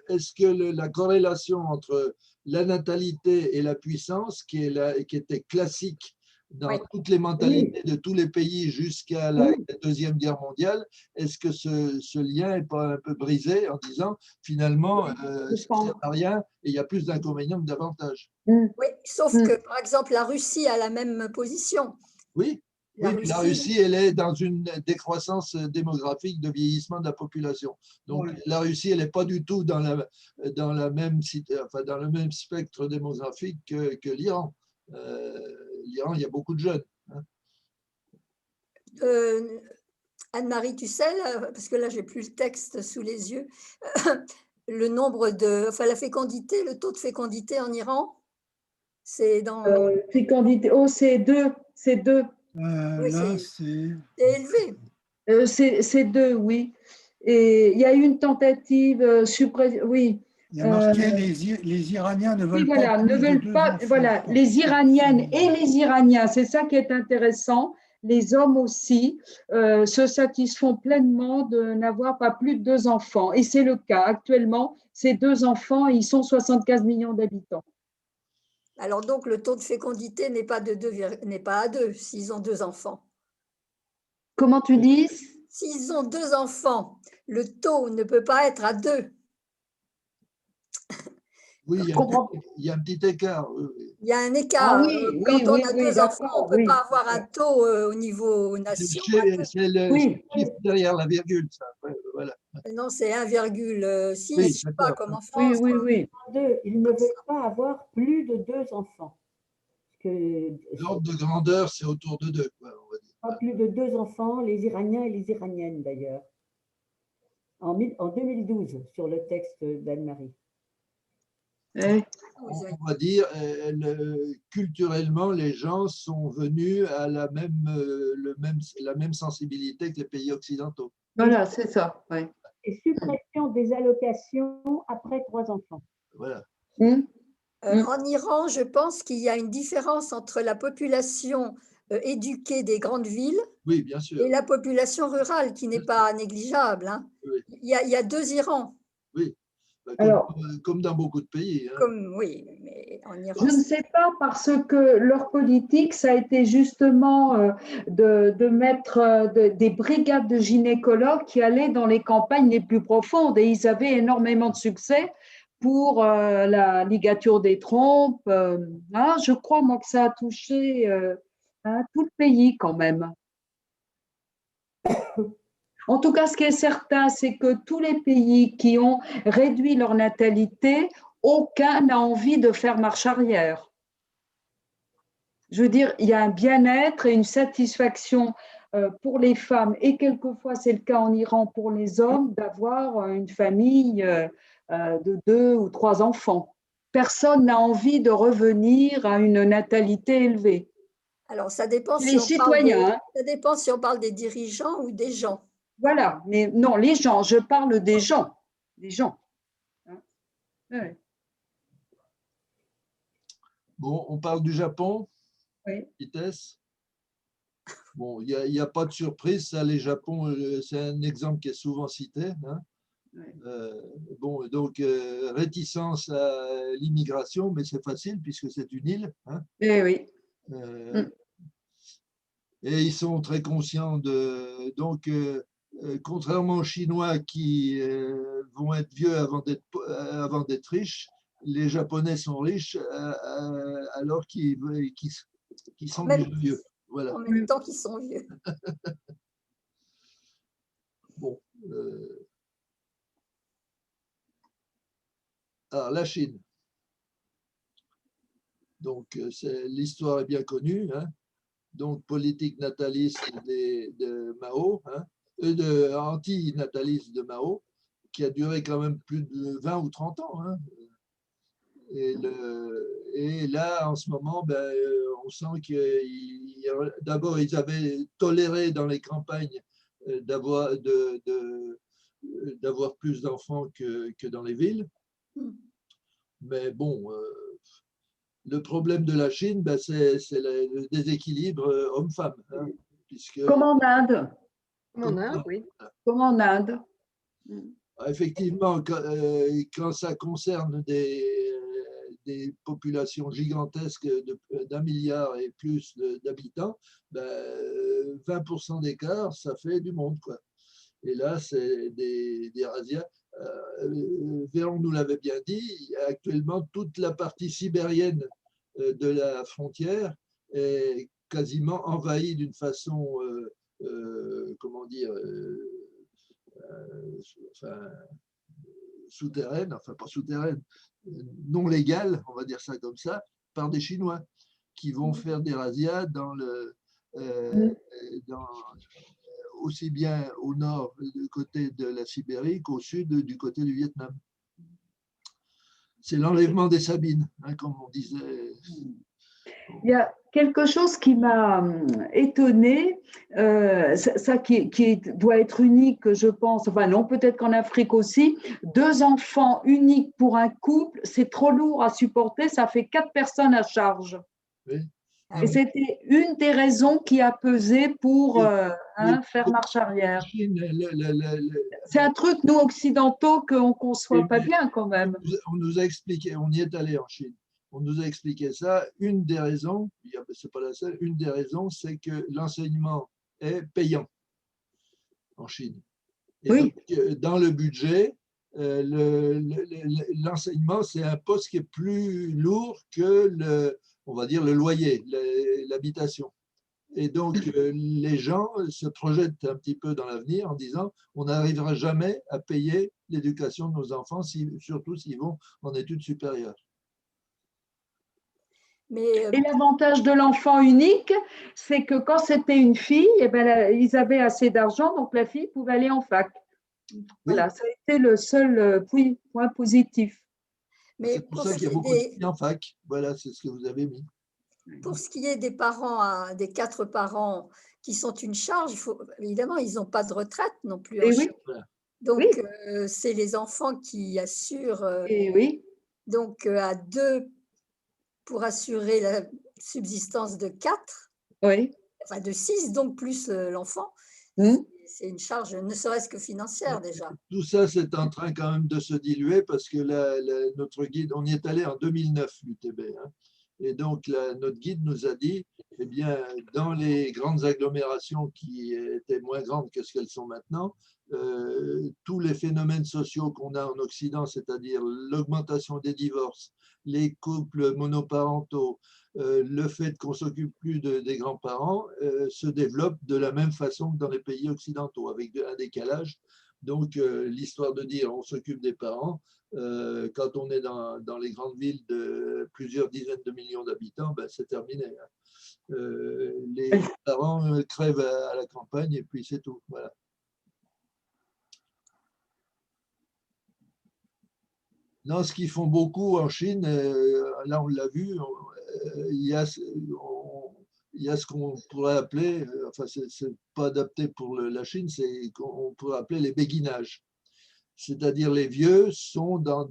Est-ce que la corrélation entre la natalité et la puissance, qui était classique dans toutes les mentalités de tous les pays jusqu'à la Deuxième Guerre mondiale, est-ce que ce lien n'est pas un peu brisé en disant finalement ça ne sert à rien et il y a plus d'inconvénients que d'avantages? Oui, sauf que par exemple la Russie a la même position. Oui. La Russie, elle est dans une décroissance démographique de vieillissement de la population. Donc, la Russie, elle n'est pas du tout dans le même spectre démographique que l'Iran. L'Iran, il y a beaucoup de jeunes. Hein. Anne-Marie, tu sais, parce que là, j'ai plus le texte sous les yeux, le nombre la fécondité, le taux de fécondité en Iran, c'est dans… Fécondité, c'est 2. Oui, là, c'est élevé. C'est 2, oui. Et il y a eu une tentative oui. Il y a marqué les Iraniens ne veulent pas plus de 2 enfants. Voilà, les Iraniennes et les Iraniens, c'est ça qui est intéressant. Les hommes aussi se satisfont pleinement de n'avoir pas plus de 2 enfants. Et c'est le cas. Actuellement, ces 2 enfants, ils sont 75 millions d'habitants. Alors donc, le taux de fécondité n'est pas à 2 s'ils ont 2 enfants. Comment tu dis? S'ils ont 2 enfants, le taux ne peut pas être à 2. Oui, il y a un petit écart. Il y a un écart. Quand on a 2 enfants, on ne peut pas avoir un taux au niveau nation. C'est le chiffre derrière la virgule, ça. Voilà. Non, c'est 1,6, je ne sais pas, comme en France. Oui. Ils ne veulent pas avoir plus de 2 enfants. L'ordre de grandeur, c'est autour de 2, on va dire. Pas plus de 2 enfants, les Iraniens et les Iraniennes d'ailleurs. En 2012, sur le texte d'Anne-Marie. On va dire, culturellement, les gens sont venus à la même sensibilité que les pays occidentaux. Voilà, c'est ça. Ouais. Et suppression des allocations après 3 enfants. Voilà. En Iran, je pense qu'il y a une différence entre la population éduquée des grandes villes bien sûr. et la population rurale, qui n'est pas négligeable. Hein. Oui. Il y a 2 Irans. Oui. Comme dans beaucoup de pays. Hein. Oui, mais en Iran… Je ne sais pas, parce que leur politique, ça a été justement de mettre des brigades de gynécologues qui allaient dans les campagnes les plus profondes, et ils avaient énormément de succès pour la ligature des trompes. Je crois, moi, que ça a touché tout le pays quand même. En tout cas, ce qui est certain, c'est que tous les pays qui ont réduit leur natalité, aucun n'a envie de faire marche arrière. Je veux dire, il y a un bien-être et une satisfaction pour les femmes, et quelquefois c'est le cas en Iran pour les hommes, d'avoir une famille de 2 ou 3 enfants. Personne n'a envie de revenir à une natalité élevée. Alors, ça dépend Les si on parle citoyens, hein. ça dépend si on parle des dirigeants ou des gens. Voilà, mais non, les gens, je parle des gens. Des gens. Hein. Ouais. Bon, on parle du Japon, Oui. vitesse. Bon, il n'y a pas de surprise, ça, les Japon, c'est un exemple qui est souvent cité. Hein. Ouais. Bon, donc, réticence à l'immigration, mais c'est facile puisque c'est une île. Hein. Eh oui. Et ils sont très conscients de… Donc, contrairement aux Chinois qui vont être vieux avant d'être riches, les Japonais sont riches alors qu'ils sont déjà vieux. Voilà. En même temps qu'ils sont vieux. Bon. Alors, la Chine. Donc, l'histoire est bien connue. Hein. Donc, politique nataliste de Mao, hein, anti-nataliste de Mao, qui a duré quand même plus de 20 ou 30 ans. Hein. Et là, en ce moment, ben, on sent que d'abord, ils avaient toléré dans les campagnes d'avoir plus d'enfants que dans les villes. Mais bon, le problème de la Chine, ben, c'est le déséquilibre homme-femme. Hein, comme en Inde. Comme en Inde, oui. Comme en Inde. Effectivement, quand ça concerne des populations gigantesques d'1 milliard et plus d'habitants, ben, 20% d'écart, ça fait du monde, quoi. Et là, c'est des razzias. Véron nous l'avait bien dit, actuellement, toute la partie sibérienne de la frontière est quasiment envahie d'une façon, comment dire, enfin, souterraine, enfin pas souterraine, non légale, on va dire ça comme ça, par des Chinois qui vont faire des razzias aussi bien au nord du côté de la Sibérie qu'au sud du côté du Vietnam. C'est l'enlèvement des Sabines, hein, comme on disait. Il y a quelque chose qui m'a étonnée, ça qui doit être unique, je pense, enfin non, peut-être qu'en Afrique aussi, 2 enfants uniques pour un couple, c'est trop lourd à supporter, ça fait 4 personnes à charge. Oui. Et c'était une des raisons qui a pesé pour faire marche arrière. C'est un truc, nous, occidentaux, qu'on ne conçoit pas bien quand même. On nous a expliqué, on y est allé en Chine, on nous a expliqué ça. Une des raisons, c'est pas la seule, une des raisons, c'est que l'enseignement est payant en Chine. Et oui. Donc, dans le budget, l'enseignement, c'est un poste qui est plus lourd que on va dire le loyer, l'habitation. Et donc, les gens se projettent un petit peu dans l'avenir en disant on n'arrivera jamais à payer l'éducation de nos enfants, surtout s'ils vont en études supérieures. Et l'avantage de l'enfant unique, c'est que quand c'était une fille, eh ben, ils avaient assez d'argent, donc la fille pouvait aller en fac. Voilà, ça a été le seul point positif. C'est pour ça qu'il y a beaucoup de filles en fac. Voilà, c'est ce que vous avez mis. Pour ce qui est des parents, des 4 parents qui sont une charge, évidemment, ils n'ont pas de retraite non plus. Oui. Donc, c'est les enfants qui assurent. Oui. Donc, à 2 pour assurer la subsistance de 4, enfin de 6, donc plus l'enfant. C'est une charge, ne serait-ce que financière déjà. Tout ça, c'est en train quand même de se diluer parce que notre guide, on y est allé en 2009, l'UTB. Hein. Et donc, notre guide nous a dit, eh bien, dans les grandes agglomérations qui étaient moins grandes que ce qu'elles sont maintenant, tous les phénomènes sociaux qu'on a en Occident, c'est-à-dire l'augmentation des divorces, les couples monoparentaux, le fait qu'on ne s'occupe plus des grands-parents, se développent de la même façon que dans les pays occidentaux, avec un décalage. Donc, l'histoire de dire on s'occupe des parents, quand on est dans les grandes villes de plusieurs dizaines de millions d'habitants, ben, c'est terminé. Les parents crèvent à la campagne et puis c'est tout. Voilà. Non, ce qu'ils font beaucoup en Chine, là on l'a vu, il y a ce qu'on pourrait appeler, enfin c'est pas adapté pour la Chine, c'est qu'on pourrait appeler les béguinages. C'est-à-dire les vieux sont dans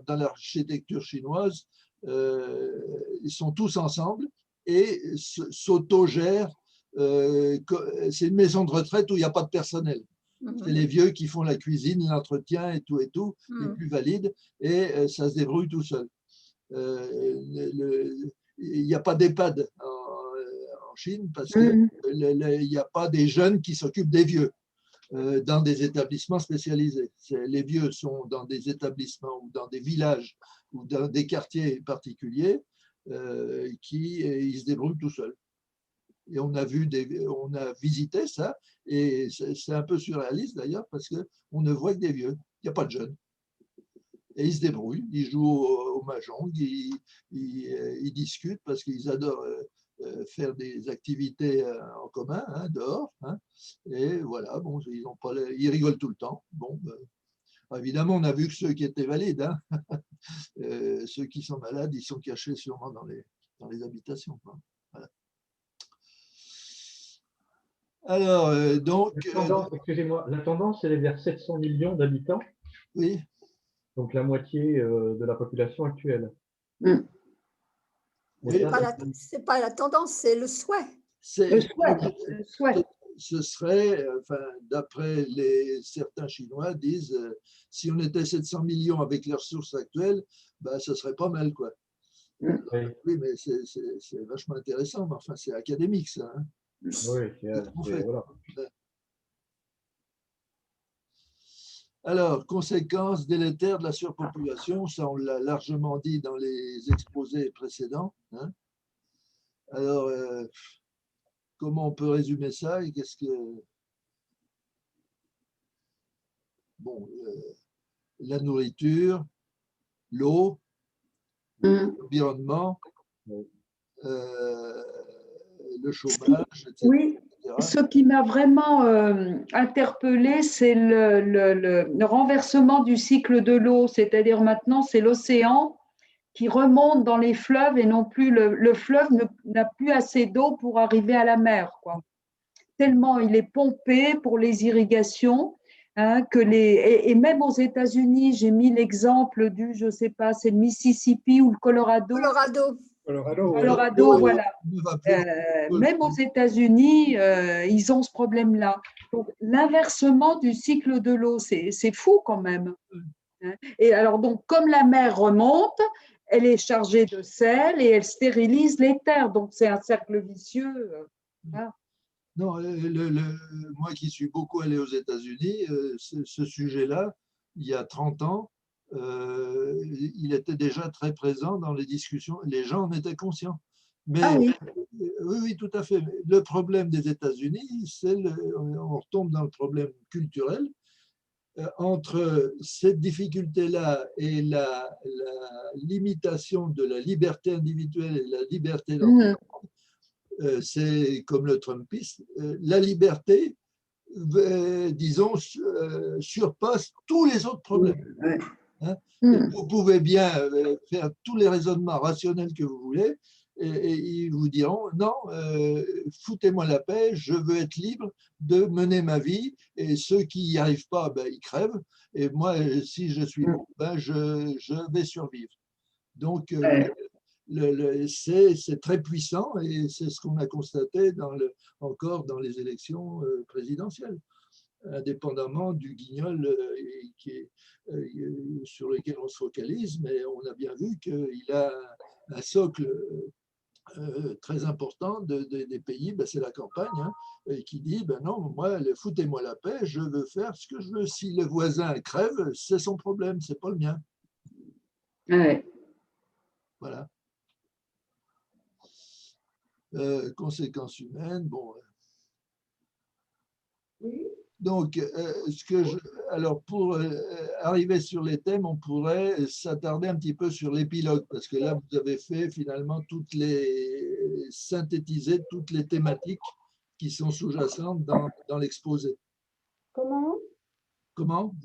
l'architecture chinoise, ils sont tous ensemble et s'autogèrent. C'est une maison de retraite où il n'y a pas de personnel. C'est les vieux qui font la cuisine, l'entretien et tout, les plus valides, et ça se débrouille tout seul. Il n'y a pas d'EHPAD en Chine parce qu'il n'y a pas des jeunes qui s'occupent des vieux dans des établissements spécialisés. Les vieux sont dans des établissements ou dans des villages ou dans des quartiers particuliers ils se débrouillent tout seuls. Et on a visité ça, et c'est un peu surréaliste d'ailleurs, parce qu'on ne voit que des vieux, il n'y a pas de jeunes. Et ils se débrouillent, ils jouent au mahjong, ils discutent parce qu'ils adorent faire des activités en commun, hein, dehors. Hein, et voilà, bon, ils rigolent tout le temps. Bon, évidemment, on a vu que ceux qui étaient valides, hein, ceux qui sont malades, ils sont cachés sûrement dans les habitations. Quoi. Voilà. Alors, donc. Excusez-moi, la tendance, elle est vers 700 millions d'habitants. Oui. Donc la moitié de la population actuelle. Oui. C'est pas la tendance, c'est le souhait. Le souhait. Ce serait, enfin, d'après certains Chinois, disent si on était 700 millions avec les ressources actuelles, ben, ce serait pas mal, quoi. Oui, mais c'est vachement intéressant, mais enfin, c'est académique, ça. Hein. Oui, voilà. Alors, conséquences délétères de la surpopulation, ça on l'a largement dit dans les exposés précédents. Hein. Alors, comment on peut résumer ça et bon, la nourriture, l'eau, l'environnement, le chômage, etc. Oui. Ce qui m'a vraiment interpellée, c'est le renversement du cycle de l'eau, c'est-à-dire maintenant c'est l'océan qui remonte dans les fleuves et non plus le fleuve n'a plus assez d'eau pour arriver à la mer, quoi. Tellement il est pompé pour les irrigations. Hein, et même aux États-Unis, j'ai mis l'exemple je sais pas, c'est le Mississippi ou le Colorado. Colorado, voilà. Même aux États-Unis, ils ont ce problème-là. Donc, l'inversement du cycle de l'eau, c'est fou quand même. Et alors, donc, comme la mer remonte, elle est chargée de sel et elle stérilise les terres. Donc, c'est un cercle vicieux. Hein. Non, moi qui suis beaucoup allé aux États-Unis, ce sujet-là, il y a 30 ans, il était déjà très présent dans les discussions. Les gens en étaient conscients. Mais oui, tout à fait. Le problème des États-Unis, on retombe dans le problème culturel. Entre cette difficulté-là et la limitation de la liberté individuelle et la liberté d'entreprendre, c'est comme le Trumpisme, la liberté, disons, surpasse tous les autres problèmes. Hein? Vous pouvez bien faire tous les raisonnements rationnels que vous voulez, et ils vous diront non, foutez-moi la paix, je veux être libre de mener ma vie, et ceux qui n'y arrivent pas, ben, ils crèvent, et moi, si je suis bon, ben, je vais survivre. Donc, c'est très puissant, et c'est ce qu'on a constaté encore dans les élections présidentielles, indépendamment du guignol sur lequel on se focalise, mais on a bien vu qu'il a un socle très important des pays, ben c'est la campagne, hein, et qui dit ben non, moi, foutez-moi la paix, je veux faire ce que je veux. Si le voisin crève, c'est son problème, c'est pas le mien. Ouais. Voilà. Conséquences humaines, bon. Donc, alors pour arriver sur les thèmes, on pourrait s'attarder un petit peu sur l'épilogue, parce que là, vous avez fait finalement synthétiser toutes les thématiques qui sont sous-jacentes dans l'exposé. Comment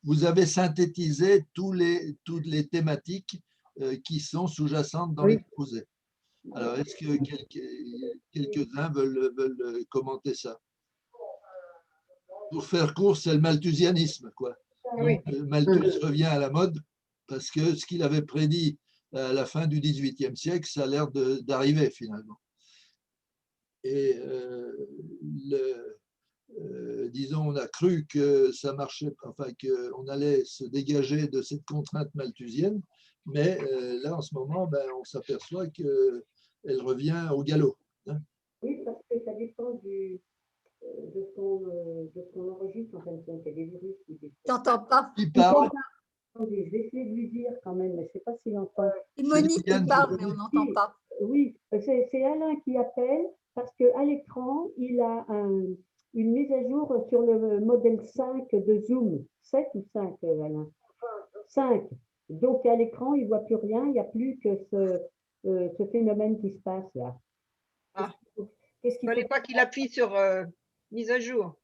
vous avez synthétisé toutes les thématiques qui sont sous-jacentes dans l'exposé. Alors, est-ce que quelques-uns veulent commenter ça? Pour faire court, c'est le malthusianisme, quoi. Donc, Malthus revient à la mode parce que ce qu'il avait prédit à la fin du XVIIIe siècle, ça a l'air d'arriver finalement. Et disons, on a cru que ça marchait, enfin qu'on allait se dégager de cette contrainte malthusienne, mais là, en ce moment, on s'aperçoit qu'elle revient au galop. Hein. Oui, parce que ça dépend de ce qu'on enregistre en fin de compte. Il y a des virus qui T'entends pas. Il parle. Attendez, je vais essayer de lui dire quand même, mais je ne sais pas s'il entend. Monique qui parle, mais on n'entend pas. Oui, c'est Alain qui appelle parce qu'à l'écran, il a une mise à jour sur le modèle 5 de Zoom. 7 ou 5, Alain? 5. Donc, à l'écran, il ne voit plus rien. Il n'y a plus que ce phénomène qui se passe là. Il ne fallait pas qu'il appuie sur mise à jour.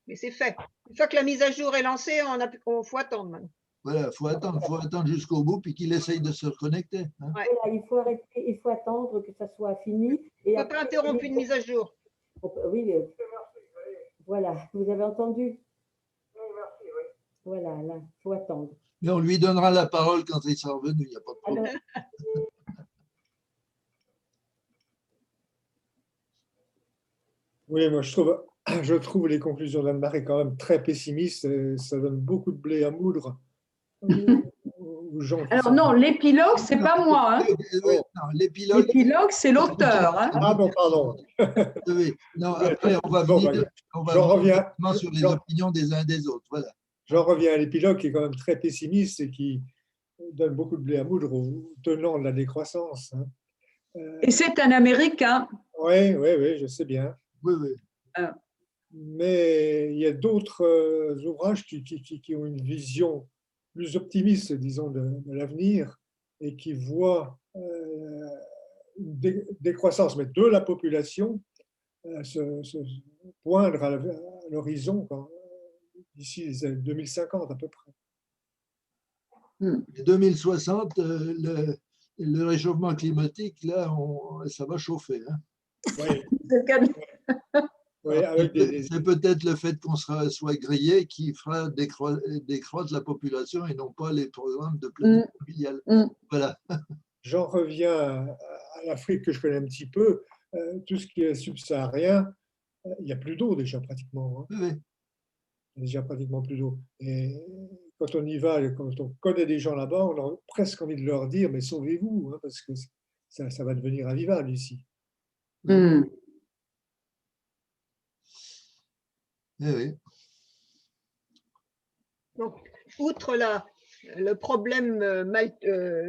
Mais c'est fait. Une fois que la mise à jour est lancée, il faut attendre maintenant. Voilà, il faut attendre jusqu'au bout puis qu'il essaye de se reconnecter. Hein. Ouais. Voilà, il faut attendre que ça soit fini. Et on ne peut pas interrompre une mise à jour. Oui, voilà, vous avez entendu? Voilà, là, il faut attendre. Mais on lui donnera la parole quand il sera revenu, il n'y a pas de problème. Oui, moi je trouve les conclusions d'Anne-Marie quand même très pessimistes. Ça donne beaucoup de blé à moudre aux gens. Alors non, l'épilogue, c'est pas moi. Hein. L'épilogue, c'est l'auteur. Hein. Ah bon, pardon. Oui. Non, après, on va venir sur les opinions des uns et des autres. Voilà. J'en reviens à l'épilogue qui est quand même très pessimiste et qui donne beaucoup de blé à moudre aux tenants de la décroissance. Hein. Et c'est un Américain. Oui, je sais bien. Oui. Mais il y a d'autres ouvrages qui ont une vision plus optimiste, disons, de l'avenir et qui voient une décroissance, mais de la population se poindre à l'horizon d'ici 2050 à peu près. 2060, le réchauffement climatique, là, ça va chauffer. Hein. Oui. C'est peut-être le fait qu'on soit grillé qui fera décroître la population et non pas les programmes de planning familial. Voilà. J'en reviens à l'Afrique que je connais un petit peu. Tout ce qui est subsaharien, il n'y a plus d'eau déjà pratiquement. Hein. Oui. Il n'y a déjà pratiquement plus d'eau. Et quand on y va, quand on connaît des gens là-bas, on a presque envie de leur dire, mais sauvez-vous, hein, parce que ça va devenir invivable ici. Oui. Donc, outre le problème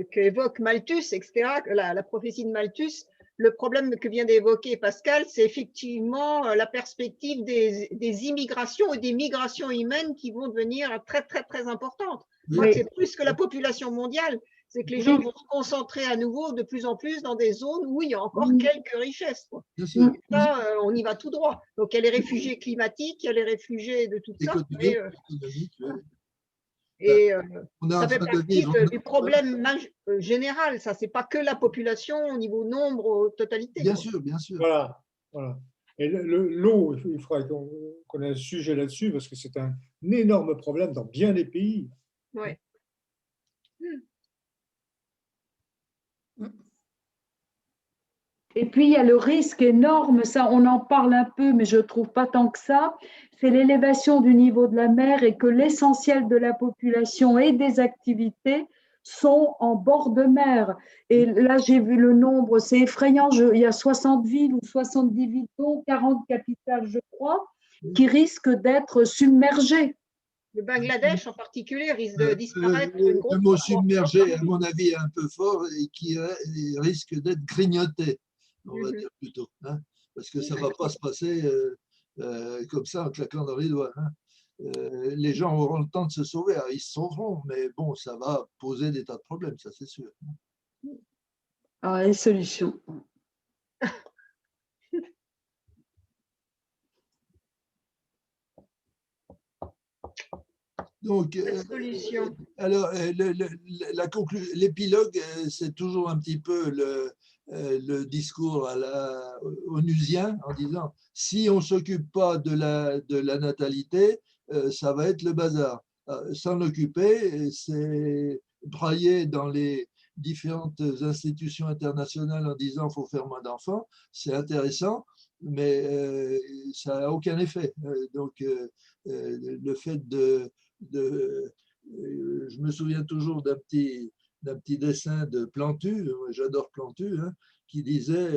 qu'évoque Malthus, etc., la prophétie de Malthus, le problème que vient d'évoquer Pascal, c'est effectivement la perspective des immigrations et des migrations humaines qui vont devenir très, très, très importantes. Oui. C'est plus que la population mondiale, c'est que les gens vont se concentrer à nouveau de plus en plus dans des zones où il y a encore quelques richesses. Quoi. Là, on y va tout droit. Donc, il y a les réfugiés climatiques, il y a les réfugiés de tout ça. Et ça fait partie du problème général. Ça, c'est pas que la population au niveau nombre, totalité. Bien sûr, bien sûr. Voilà. Et l'eau, il faudra qu'on ait un sujet là-dessus parce que c'est un énorme problème dans bien des pays. Oui. Et puis, il y a le risque énorme, ça on en parle un peu, mais je ne trouve pas tant que ça, c'est l'élévation du niveau de la mer et que l'essentiel de la population et des activités sont en bord de mer. Et là, j'ai vu le nombre, c'est effrayant, il y a 60 villes ou 70 villes, dont 40 capitales, je crois, qui risquent d'être submergées. Le Bangladesh en particulier risque de disparaître. Le mot submergé, à mon avis, est un peu fort et qui risque d'être grignoté, on va dire plutôt. Hein, parce que ça ne va pas se passer comme ça, en claquant dans les doigts. Hein. Les gens auront le temps de se sauver. Alors, ils se sauveront, mais bon, ça va poser des tas de problèmes, ça c'est sûr. Ah, les solutions. Donc, alors, l'épilogue, c'est toujours un petit peu le discours onusien en disant si on ne s'occupe pas de la natalité, ça va être le bazar. S'en occuper, c'est brailler dans les différentes institutions internationales en disant qu'il faut faire moins d'enfants, c'est intéressant, mais ça n'a aucun effet. Donc, le fait je me souviens toujours d'un petit dessin de Plantu, j'adore Plantu, hein, qui disait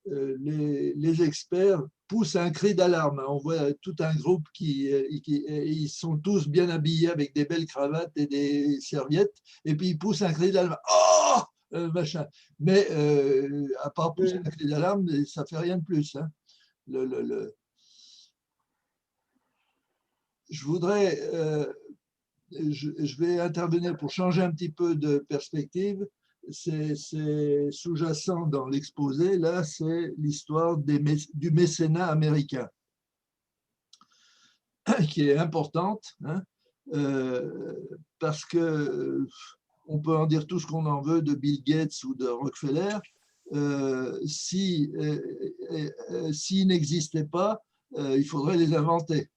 les experts poussent un cri d'alarme. On voit tout un groupe ils sont tous bien habillés avec des belles cravates et des serviettes, et puis ils poussent un cri d'alarme. Oh machin. Mais à part pousser un cri d'alarme, ça ne fait rien de plus. Hein. Je voudrais, je vais intervenir pour changer un petit peu de perspective. C'est sous-jacent dans l'exposé, là, c'est l'histoire du mécénat américain, qui est importante, hein, parce que on peut en dire tout ce qu'on en veut de Bill Gates ou de Rockefeller. S'ils n'existaient pas, il faudrait les inventer.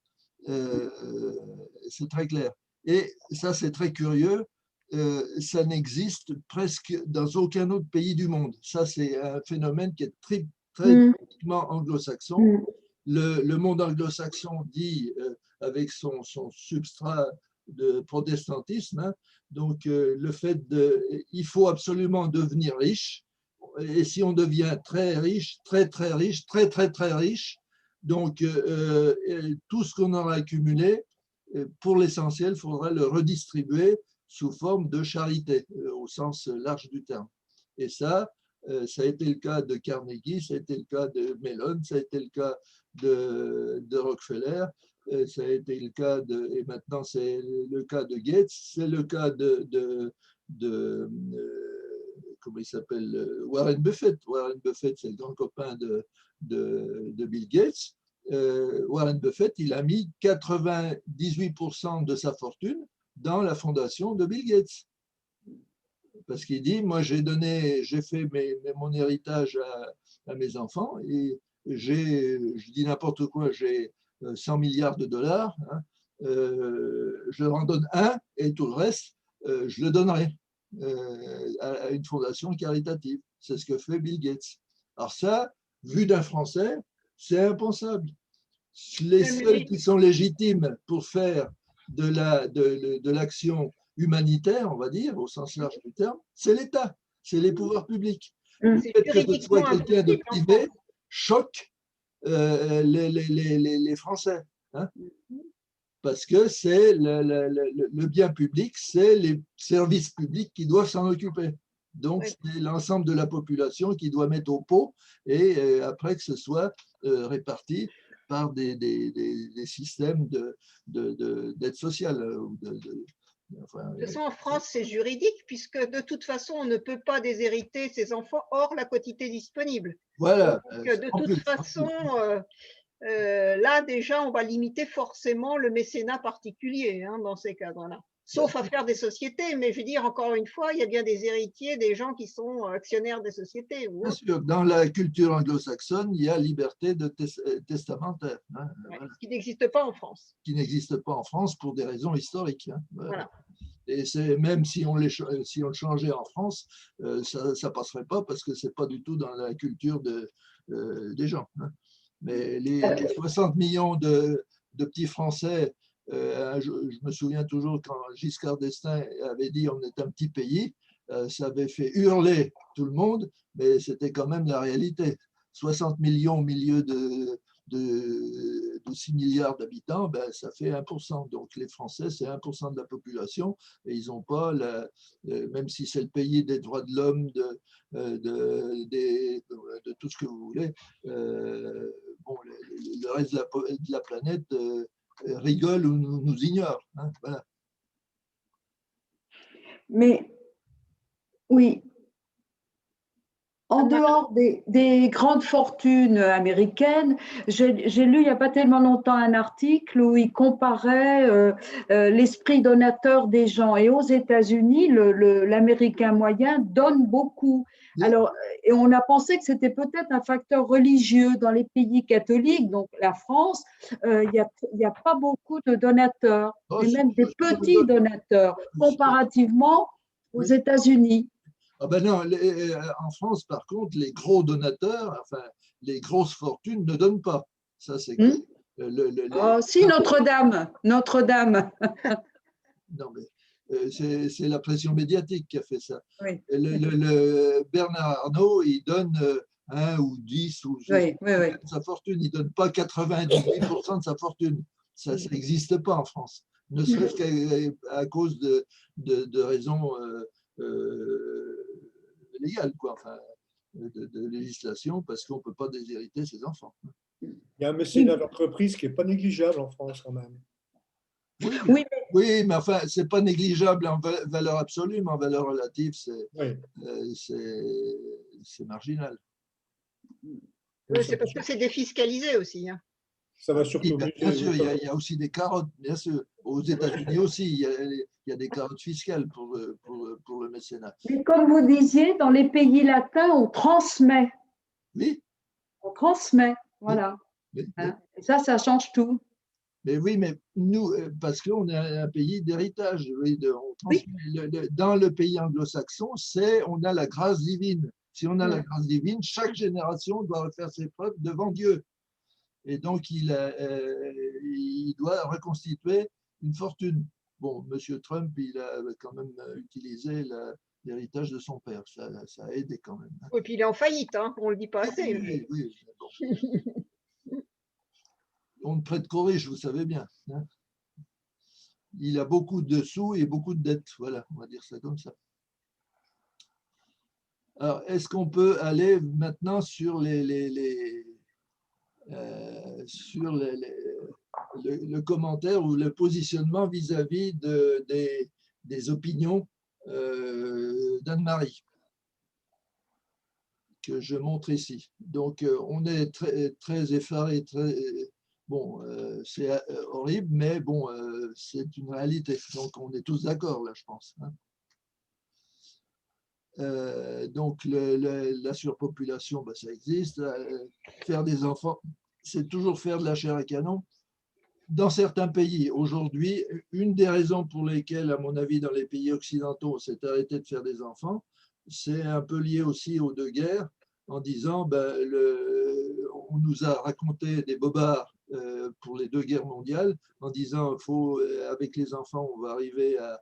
C'est très clair. Et ça, c'est très curieux. Ça n'existe presque dans aucun autre pays du monde. Ça, c'est un phénomène qui est très typiquement anglo-saxon. Le monde anglo-saxon dit, avec son substrat de protestantisme, hein, donc le fait il faut absolument devenir riche. Et si on devient très riche, très riche, très riche, donc tout ce qu'on aura accumulé, pour l'essentiel, il faudra le redistribuer sous forme de charité, au sens large du terme. Et ça a été le cas de Carnegie, ça a été le cas de Mellon, ça a été le cas de Rockefeller, ça a été le cas et maintenant c'est le cas de Gates, c'est le cas de comment il s'appelle, Warren Buffett. Warren Buffett, c'est le grand copain de Bill Gates. Warren Buffett, il a mis 98% de sa fortune dans la fondation de Bill Gates. Parce qu'il dit, moi j'ai fait mon héritage à mes enfants et je dis n'importe quoi, j'ai 100 milliards de dollars, hein, je leur en donne un et tout le reste, je le donnerai à une fondation caritative. C'est ce que fait Bill Gates. Alors ça, vu d'un Français, c'est impensable. Les seuls qui sont légitimes pour faire de l'action humanitaire, on va dire, au sens large du terme, c'est l'État, c'est les pouvoirs publics. Le fait que ce soit quelqu'un de privé choque les Français. Hein, parce que c'est le bien public, c'est les services publics qui doivent s'en occuper. Donc, c'est l'ensemble de la population qui doit mettre au pot et après que ce soit réparti par des systèmes d'aide sociale. De toute façon, en France, c'est juridique, puisque de toute façon, on ne peut pas déshériter ses enfants hors la quotité disponible. Voilà. Donc, de toute façon, là, déjà, on va limiter forcément le mécénat particulier hein, dans ces cadres-là. Sauf à faire des sociétés, mais je veux dire, encore une fois, il y a bien des héritiers, des gens qui sont actionnaires des sociétés. Bien sûr, dans la culture anglo-saxonne, il y a liberté testamentaire. Hein, voilà. Ce qui n'existe pas en France. Qui n'existe pas en France pour des raisons historiques. Hein, voilà. Et même si on le changeait en France, ça ne passerait pas parce que ce n'est pas du tout dans la culture des gens. Hein. Mais les 60 millions de petits Français, je me souviens toujours quand Giscard d'Estaing avait dit on est un petit pays, ça avait fait hurler tout le monde, mais c'était quand même la réalité. 60 millions au milieu de 6 milliards d'habitants, ben, ça fait 1%. Donc les Français, c'est 1% de la population et ils n'ont pas, même si c'est le pays des droits de l'homme, de tout ce que vous voulez, bon, le reste de la planète rigole ou nous ignore. Hein, voilà. Mais oui, en dehors des grandes fortunes américaines, j'ai lu il n'y a pas tellement longtemps un article où il comparait l'esprit donateur des gens. Et aux États-Unis, l'Américain moyen donne beaucoup. Alors, et on a pensé que c'était peut-être un facteur religieux dans les pays catholiques, donc la France, il n'y a pas beaucoup de donateurs, et même des petits donateurs, comparativement aux États-Unis. Ah ben non, en France, par contre, les gros donateurs, enfin, les grosses fortunes ne donnent pas. Ça, c'est clair. Oh, si, Notre-Dame. Non, mais c'est la pression médiatique qui a fait ça. Oui. Bernard Arnault, il donne 1 ou 10 ou oui. de sa fortune. Il ne donne pas 98% de sa fortune. Ça n'existe pas en France. Ne serait-ce qu'à cause de raisons légales, quoi, enfin, de législation, parce qu'on ne peut pas déshériter ses enfants. Il y a un mécénat d'entreprise qui n'est pas négligeable en France quand même. Oui, mais enfin, ce n'est pas négligeable en valeur absolue, mais en valeur relative, c'est marginal. Oui, c'est parce que c'est défiscalisé aussi. Hein. Ça va surtout. Bien sûr, il y a aussi des carottes, bien sûr. Aux États-Unis aussi, il y a des carottes fiscales pour le mécénat. Mais comme vous disiez, dans les pays latins, on transmet. Oui. On transmet, voilà. Oui. Hein? Et ça change tout. Mais oui, mais nous, parce qu'on est un pays d'héritage, dans le pays anglo-saxon, on a la grâce divine. Si on a la grâce divine, chaque génération doit faire ses preuves devant Dieu. Et donc, il doit reconstituer une fortune. Bon, M. Trump, il a quand même utilisé l'héritage de son père. Ça a aidé quand même. Et puis, il est en faillite, hein, on ne le dit pas assez. Oui. Bon. On ne prête qu'aux riches, vous savez bien. Hein. Il a beaucoup de sous et beaucoup de dettes. Voilà, on va dire ça comme ça. Alors, est-ce qu'on peut aller maintenant sur le commentaire ou le positionnement vis-à-vis des opinions d'Anne-Marie, que je montre ici. Donc, on est très effaré, bon, c'est horrible, mais bon, c'est une réalité. Donc, on est tous d'accord, là, je pense. Hein. Donc, la surpopulation, ben, ça existe. Faire des enfants, c'est toujours faire de la chair à canon. Dans certains pays, aujourd'hui, une des raisons pour lesquelles, à mon avis, dans les pays occidentaux, on s'est arrêté de faire des enfants, c'est un peu lié aussi aux deux guerres, en disant, ben, on nous a raconté des bobards pour les deux guerres mondiales, en disant, avec les enfants, on va arriver à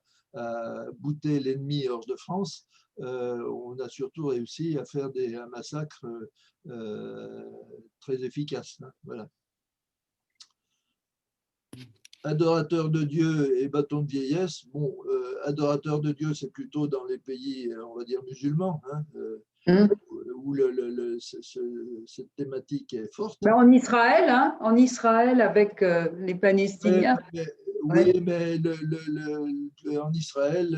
bouter l'ennemi hors de France. On a surtout réussi à faire un massacre très efficace. Hein, voilà. Adorateur de Dieu et bâton de vieillesse. Bon, adorateur de Dieu, c'est plutôt dans les pays, on va dire, musulmans, hein, où cette thématique est forte. Mais en Israël, avec les Palestiniens. Oui, mais en Israël,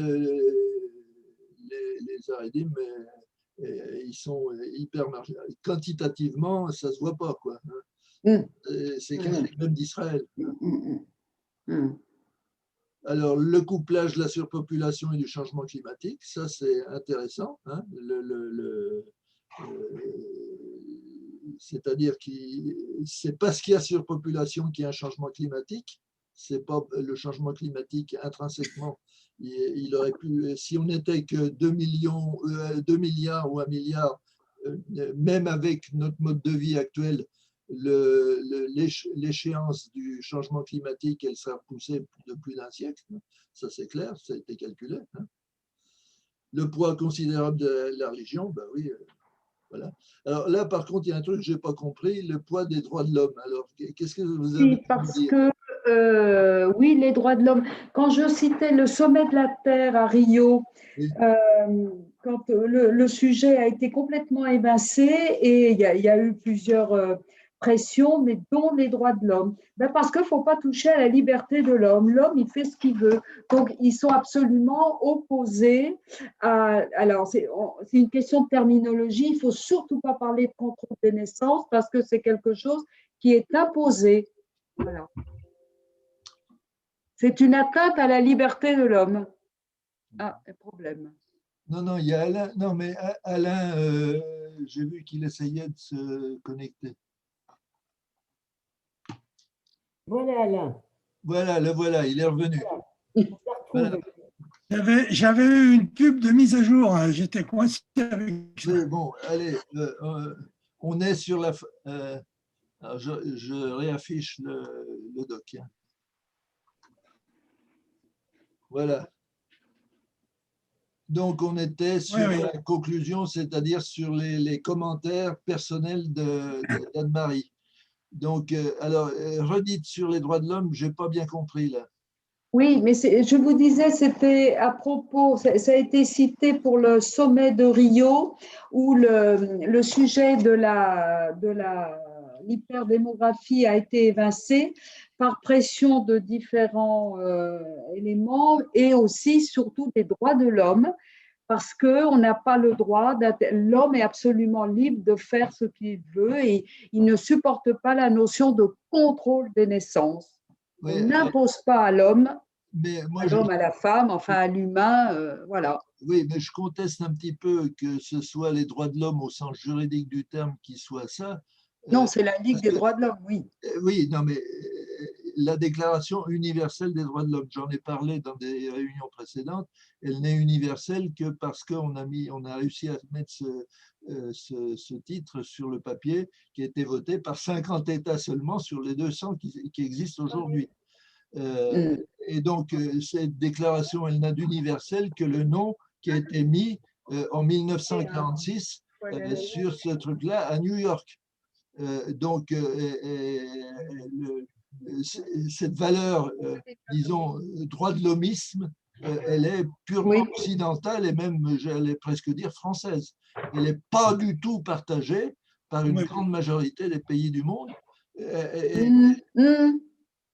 les Haredim, ils sont hyper marginaux. Quantitativement, ça ne se voit pas, quoi. C'est quasi même d'Israël. Alors, le couplage de la surpopulation et du changement climatique, ça c'est intéressant. Hein, c'est-à-dire que ce n'est pas parce qu'il y a surpopulation qu'il y a un changement climatique. C'est pas le changement climatique intrinsèquement. Il aurait pu, si on n'était que 2 milliards ou 1 milliard, même avec notre mode de vie actuel, l'échéance du changement climatique, elle sera repoussée de plus d'un siècle. Ça, c'est clair, ça a été calculé. Hein. Le poids considérable de la religion, ben oui, Voilà. Alors là, par contre, il y a un truc que je n'ai pas compris, le poids des droits de l'homme. Alors, qu'est-ce que vous avez Oui, à me parce dire? que, oui, les droits de l'homme. Quand je citais le sommet de la Terre à Rio, Oui. quand le sujet a été complètement évincé et il y a eu plusieurs pressions, mais dont les droits de l'homme. Ben parce qu'il ne faut pas toucher à la liberté de l'homme. L'homme, il fait ce qu'il veut. Donc, ils sont absolument opposés à… Alors, c'est une question de terminologie. Il ne faut surtout pas parler de contrôle des naissances parce que c'est quelque chose qui est imposé. Voilà. C'est une atteinte à la liberté de l'homme. Ah, un problème. Non, non, il y a Alain. Non, mais Alain, j'ai vu qu'il essayait de se connecter. Voilà, Alain. Voilà, le voilà, il est revenu. Voilà. J'avais eu une pub de mise à jour, hein, j'étais coincé avec ça. Oui, bon, allez, on est sur la… alors je réaffiche le doc. Hein. Voilà. Donc, on était sur Oui, oui. la conclusion, c'est-à-dire sur les commentaires personnels d'Anne-Marie. Donc, alors, redites sur les droits de l'homme, je n'ai pas bien compris là. Oui, mais je vous disais, c'était à propos, ça a été cité pour le sommet de Rio, où le sujet de l'hyperdémographie a été évincé par pression de différents éléments et aussi surtout des droits de l'homme, parce qu'on n'a pas le droit, l'homme est absolument libre de faire ce qu'il veut et il ne supporte pas la notion de contrôle des naissances. Oui, On n'impose pas à l'homme, à la femme, enfin à l'humain, voilà. Oui, mais je conteste un petit peu que ce soit les droits de l'homme au sens juridique du terme qui soit ça. Non, c'est la Ligue des droits de l'homme, oui. Oui, non, mais la Déclaration universelle des droits de l'homme, j'en ai parlé dans des réunions précédentes, elle n'est universelle que parce qu'on a réussi à mettre ce titre sur le papier qui a été voté par 50 États seulement sur les 200 qui existent aujourd'hui. Et donc, cette déclaration, elle n'a d'universel que le nom qui a été mis en 1946 sur ce truc-là à New York. Donc, cette valeur, disons, droit de l'hommisme, elle est purement occidentale et même, j'allais presque dire, française. Elle n'est pas du tout partagée par une grande majorité des pays du monde.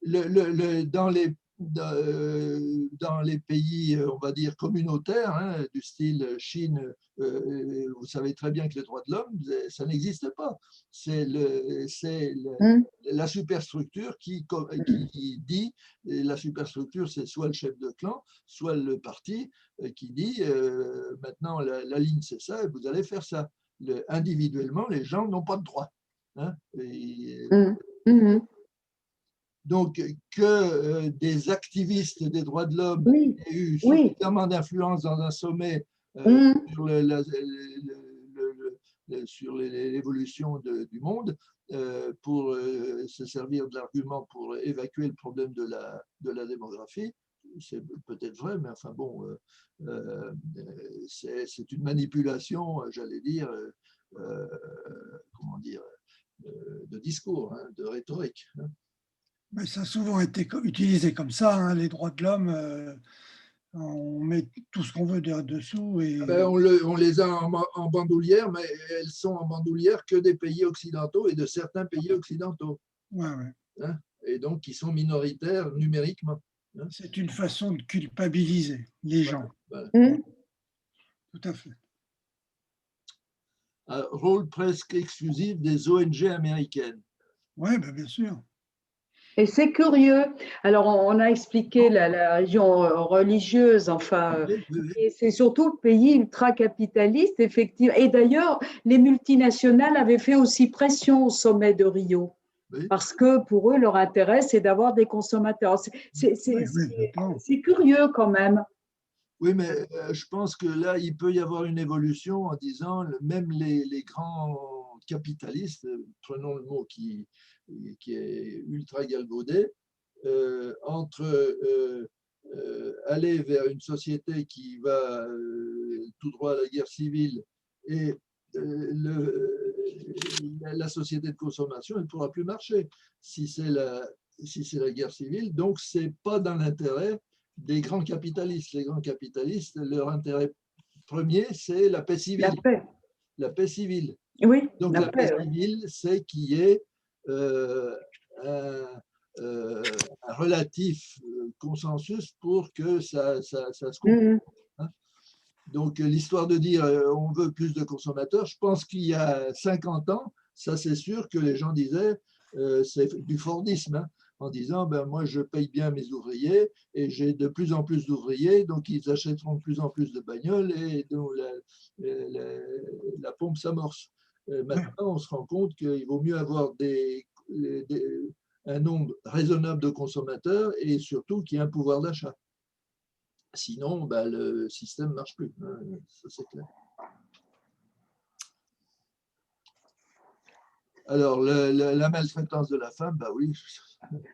Dans les pays, on va dire, communautaires, hein, du style Chine, vous savez très bien que les droits de l'homme, ça n'existe pas. C'est la superstructure qui dit, et la superstructure, c'est soit le chef de clan, soit le parti qui dit, maintenant, la ligne, c'est ça, et vous allez faire ça. Individuellement, les gens n'ont pas de droit. Hein, donc, que des activistes des droits de l'homme aient eu suffisamment d'influence dans un sommet sur l'évolution du monde pour se servir de l'argument pour évacuer le problème de la démographie, c'est peut-être vrai, mais enfin bon, c'est une manipulation, j'allais dire, comment dire, de discours, hein, de rhétorique. Hein. Mais ça a souvent été utilisé comme ça, hein, les droits de l'homme, on met tout ce qu'on veut dessous. Et… on les a en bandoulière, mais elles sont en bandoulière que des pays occidentaux et de certains pays occidentaux. Ouais, ouais. Hein, et donc qui sont minoritaires numériquement. Hein. C'est une façon de culpabiliser les gens. Voilà. Tout à fait. Rôle presque exclusif des ONG américaines. Oui, ben bien sûr. Et c'est curieux. Alors, on a expliqué la région religieuse, enfin, et c'est surtout le pays ultra-capitaliste, effectivement. Et d'ailleurs, les multinationales avaient fait aussi pression au sommet de Rio, parce que pour eux, leur intérêt, c'est d'avoir des consommateurs. C'est curieux quand même. Oui, mais je pense que là, il peut y avoir une évolution en disant, même les grands capitalistes, prenons le mot qui est ultra galvaudé, entre aller vers une société qui va tout droit à la guerre civile et la société de consommation elle ne pourra plus marcher si c'est la guerre civile. Donc, ce n'est pas dans l'intérêt des grands capitalistes. Les grands capitalistes, leur intérêt premier, c'est la paix civile. La paix. La paix civile. Oui, donc, la paix civile, c'est qu'il y ait un relatif consensus pour que ça se comprenne. Donc, l'histoire de dire on veut plus de consommateurs, je pense qu'il y a 50 ans, ça c'est sûr que les gens disaient, c'est du Fordisme, hein, en disant ben, moi je paye bien mes ouvriers et j'ai de plus en plus d'ouvriers, donc ils achèteront de plus en plus de bagnoles et donc la pompe s'amorce. Maintenant, on se rend compte qu'il vaut mieux avoir un nombre raisonnable de consommateurs et surtout qu'il y ait un pouvoir d'achat. Sinon, bah, le système ne marche plus. Ça, c'est clair. Alors, la maltraitance de la femme, bah oui.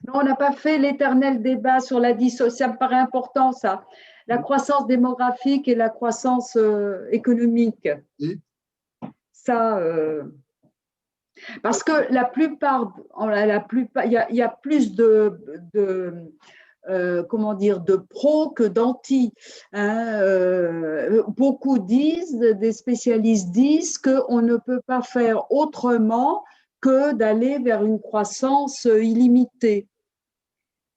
Non, on n'a pas fait l'éternel débat sur la dissociation. Ça me paraît important, ça. La croissance démographique et la croissance économique. Oui. Ça, parce que la plupart, il y a plus comment dire, de pros que d'anti. Hein. Beaucoup disent, des spécialistes disent qu'on ne peut pas faire autrement que d'aller vers une croissance illimitée.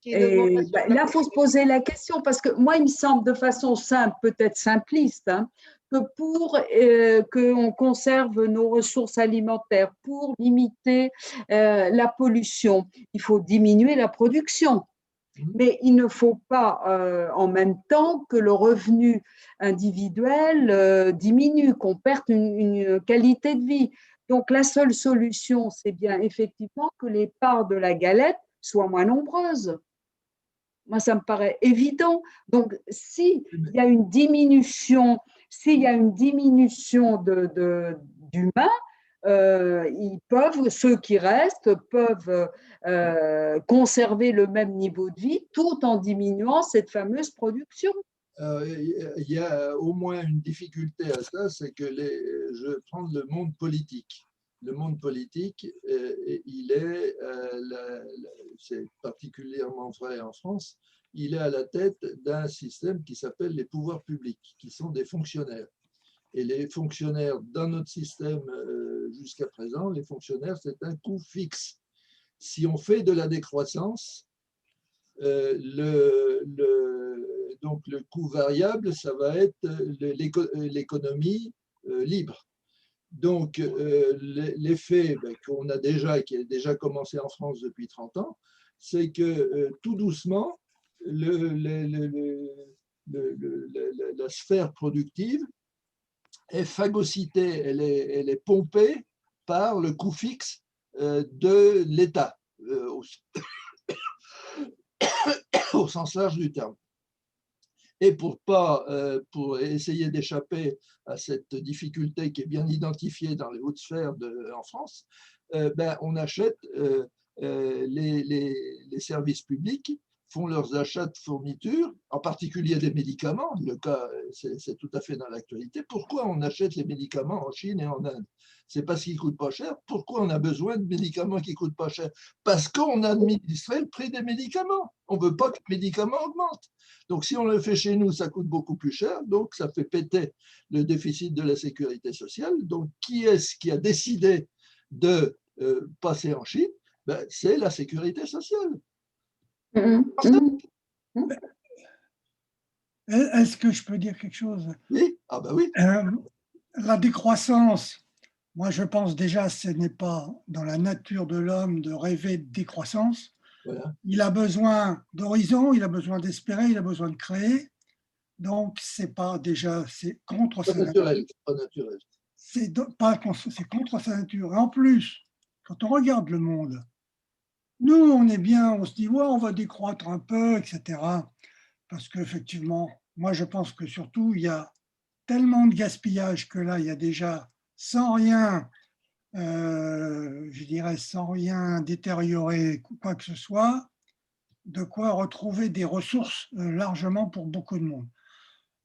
Et là, il faut se poser la question, parce que moi, il me semble de façon simple, peut-être simpliste, hein, que pour qu'on conserve nos ressources alimentaires, pour limiter la pollution, il faut diminuer la production. Mais il ne faut pas en même temps que le revenu individuel diminue, qu'on perde une qualité de vie. Donc, la seule solution, c'est bien effectivement que les parts de la galette soient moins nombreuses. Moi, ça me paraît évident. Donc, s'il y a une diminution, d'humains, ceux qui restent peuvent conserver le même niveau de vie tout en diminuant cette fameuse production. Il y a au moins une difficulté à ça, c'est que je vais prendre le monde politique. Le monde politique, c'est particulièrement vrai en France, il est à la tête d'un système qui s'appelle les pouvoirs publics, qui sont des fonctionnaires. Et les fonctionnaires, dans notre système jusqu'à présent, les fonctionnaires, c'est un coût fixe. Si on fait de la décroissance, donc le coût variable, ça va être l'économie libre. Donc, l'effet qu'on a déjà, qui a déjà commencé en France depuis 30 ans, c'est que tout doucement, la sphère productive est phagocytée, elle est pompée par le coût fixe de l'État, au sens large du terme. Et pour essayer d'échapper à cette difficulté qui est bien identifiée dans les hautes sphères en France, on achète les services publics font leurs achats de fournitures, en particulier des médicaments. Le cas, c'est tout à fait dans l'actualité. Pourquoi on achète les médicaments en Chine et en Inde? C'est parce qu'ils ne coûtent pas cher. Pourquoi on a besoin de médicaments qui ne coûtent pas cher? Parce qu'on a administré le prix des médicaments. On ne veut pas que les médicaments augmentent. Donc, si on le fait chez nous, ça coûte beaucoup plus cher. Donc, ça fait péter le déficit de la sécurité sociale. Donc, qui est-ce qui a décidé de passer en Chine? C'est la sécurité sociale. Est-ce que je peux dire quelque chose? Oui, ah ben oui. La décroissance, moi je pense déjà ce n'est pas dans la nature de l'homme de rêver de décroissance. Voilà. Il a besoin d'horizon, il a besoin d'espérer, il a besoin de créer. Donc c'est pas déjà, c'est contre sa nature. Pas naturel. C'est contre sa nature. Et en plus, quand on regarde le monde, nous, on est bien, on se dit, ouais, on va décroître un peu, etc. Parce qu'effectivement, moi, je pense que surtout, il y a tellement de gaspillage que là, il y a déjà, sans rien, je dirais, sans rien détériorer, quoi que ce soit, de quoi retrouver des ressources largement pour beaucoup de monde.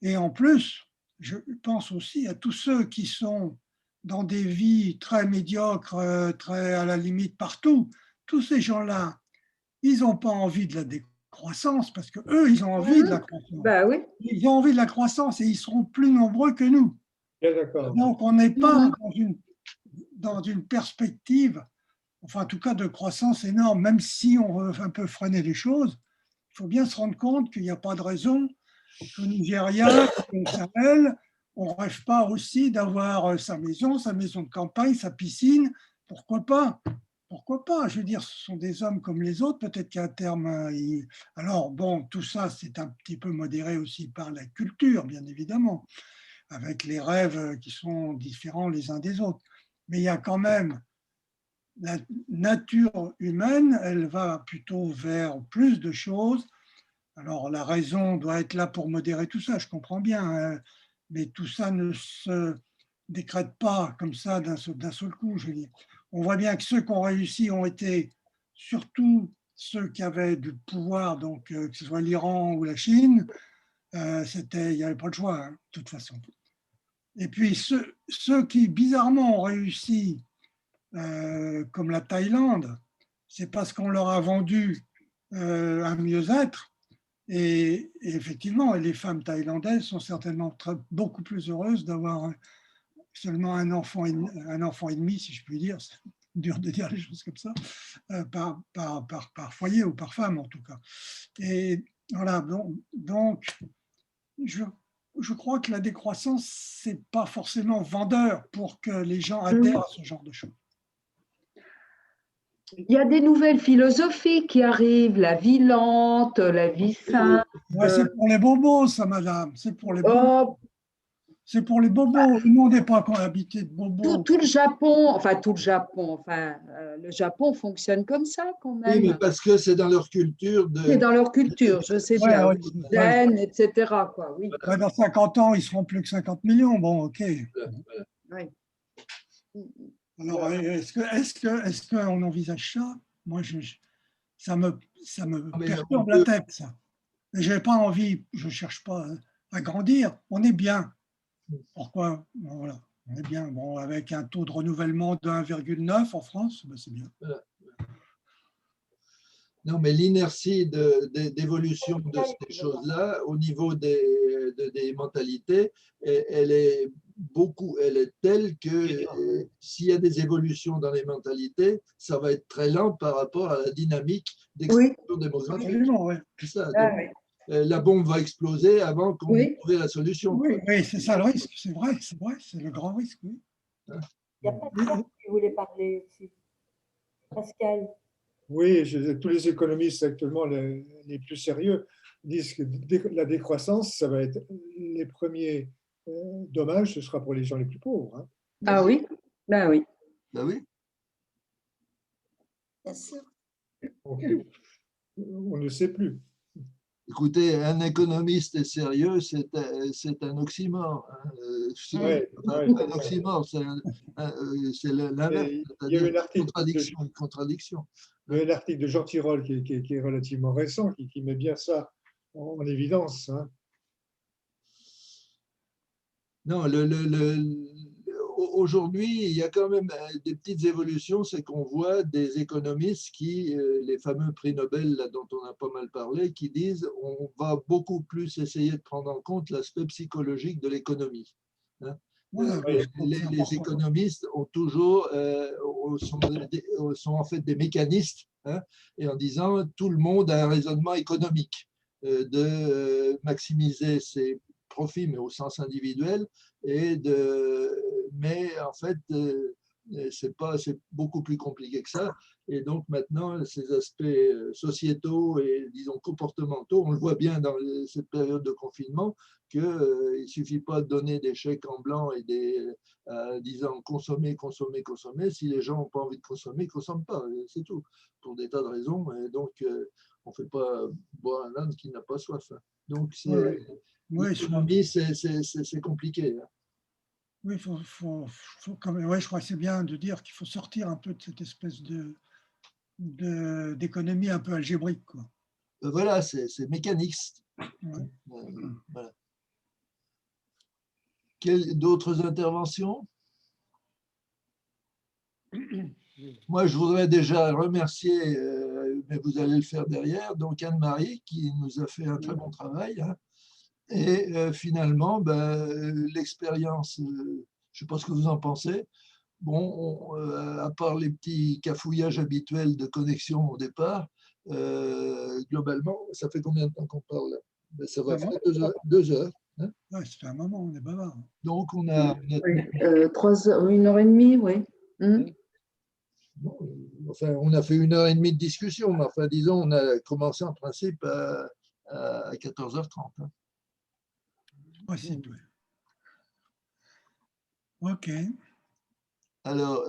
Et en plus, je pense aussi à tous ceux qui sont dans des vies très médiocres, très à la limite partout, tous ces gens-là, ils n'ont pas envie de la décroissance parce qu'eux, ils ont envie de la croissance. Bah oui. Ils ont envie de la croissance et ils seront plus nombreux que nous. D'accord. Donc, on n'est pas dans une perspective, enfin, en tout cas, de croissance énorme, même si on veut un peu freiner les choses. Il faut bien se rendre compte qu'il n'y a pas de raison qu'au Nigeria, au Sahel, on ne rêve pas aussi d'avoir sa maison de campagne, sa piscine. Pourquoi pas? Pourquoi pas? Je veux dire, ce sont des hommes comme les autres, peut-être qu'à terme, alors bon, tout ça, c'est un petit peu modéré aussi par la culture, bien évidemment, avec les rêves qui sont différents les uns des autres. Mais il y a quand même la nature humaine, elle va plutôt vers plus de choses. Alors, la raison doit être là pour modérer tout ça, je comprends bien, hein, mais tout ça ne se décrète pas comme ça d'un seul coup, je veux dire. On voit bien que ceux qui ont réussi ont été surtout ceux qui avaient du pouvoir, donc que ce soit l'Iran ou la Chine, il n'y avait pas de choix, hein, de toute façon. Et puis, ceux qui, bizarrement, ont réussi, comme la Thaïlande, c'est parce qu'on leur a vendu un mieux-être. Et effectivement, les femmes thaïlandaises sont certainement beaucoup plus heureuses d'avoir seulement un enfant et demi, si je puis dire. C'est dur de dire les choses comme ça, par foyer ou par femme en tout cas. Et voilà, donc je crois que la décroissance, c'est pas forcément vendeur pour que les gens adhèrent à ce genre de choses. Il y a des nouvelles philosophies qui arrivent, la vie lente, la vie simple. Ouais, c'est pour les bobos, ça, madame. C'est pour les bobos. Oh, C'est pour les bobos. Le monde n'est pas cohabité de bobos. tout le Japon, le Japon fonctionne comme ça quand même. Oui, mais parce que c'est dans leur culture. C'est dans leur culture, je sais Ouais, bien. ouais, Zen, etc. Quoi, oui. Ouais, dans 50 ans, ils seront plus que 50 millions. Bon, OK. Oui. Alors, est-ce qu'on envisage ça? Moi, ça me perturbe la tête, ça. Je n'ai pas envie, je ne cherche pas à grandir. On est bien. Pourquoi? Bon, voilà, on est bien. Bon, avec un taux de renouvellement de 1,9 en France, ben c'est bien. Non, mais l'inertie d'évolution de ces choses-là, au niveau des mentalités, elle est telle que s'il y a des évolutions dans les mentalités, ça va être très lent par rapport à la dynamique d'explosion démographique. Absolument, oui. C'est ça. La bombe va exploser avant qu'on ait trouvé la solution. Oui, c'est ça le risque, c'est vrai, c'est le grand risque. Oui. Il y a Pascal qui voulait parler aussi. Pascal. Oui, tous les économistes actuellement les plus sérieux disent que la décroissance, ça va être les premiers dommages, ce sera pour les gens les plus pauvres. Hein. Ah oui, ben oui. Ben oui. Bien sûr. On ne sait plus. Écoutez, un économiste sérieux, c'est un oxymore. Un oxymore, c'est l'inverse, c'est-à-dire une contradiction. Il y a un article de Jean Tirole qui est relativement récent, qui met bien ça en évidence. Hein. Non, aujourd'hui, il y a quand même des petites évolutions, c'est qu'on voit des économistes les fameux prix Nobel là, dont on a pas mal parlé, qui disent on va beaucoup plus essayer de prendre en compte l'aspect psychologique de l'économie. Hein. Les économistes ont toujours, sont en fait des mécanistes, hein, et en disant tout le monde a un raisonnement économique de maximiser ses profit, mais au sens individuel, mais en fait, c'est beaucoup plus compliqué que ça. Et donc maintenant, ces aspects sociétaux et, disons, comportementaux, on le voit bien dans cette période de confinement, qu'il ne suffit pas de donner des chèques en blanc et disant consommer, consommer, consommer. Si les gens n'ont pas envie de consommer, ils ne consomment pas, c'est tout, pour des tas de raisons. Et donc, on ne fait pas boire un âne qui n'a pas soif. Donc, l'économie, c'est compliqué. Oui, faut quand même, je crois que c'est bien de dire qu'il faut sortir un peu de cette espèce d'économie un peu algébrique. Quoi. Voilà, c'est mécaniste. Ouais. Voilà. D'autres interventions? Moi, je voudrais déjà remercier, mais vous allez le faire derrière, donc Anne-Marie qui nous a fait un très bon travail. Hein. Et finalement, l'expérience, je ne sais pas ce que vous en pensez. Bon, à part les petits cafouillages habituels de connexion au départ, globalement, ça fait combien de temps qu'on parle là? Ça va faire 2 heures. Hein. Ouais, ça fait un moment, on est bavard. Donc, on a… 3 heures, 1h30, oui. Enfin, on a fait 1h30 de discussion, mais enfin, disons, on a commencé en principe à 14h30. Hein. Possible, oui. OK. Alors,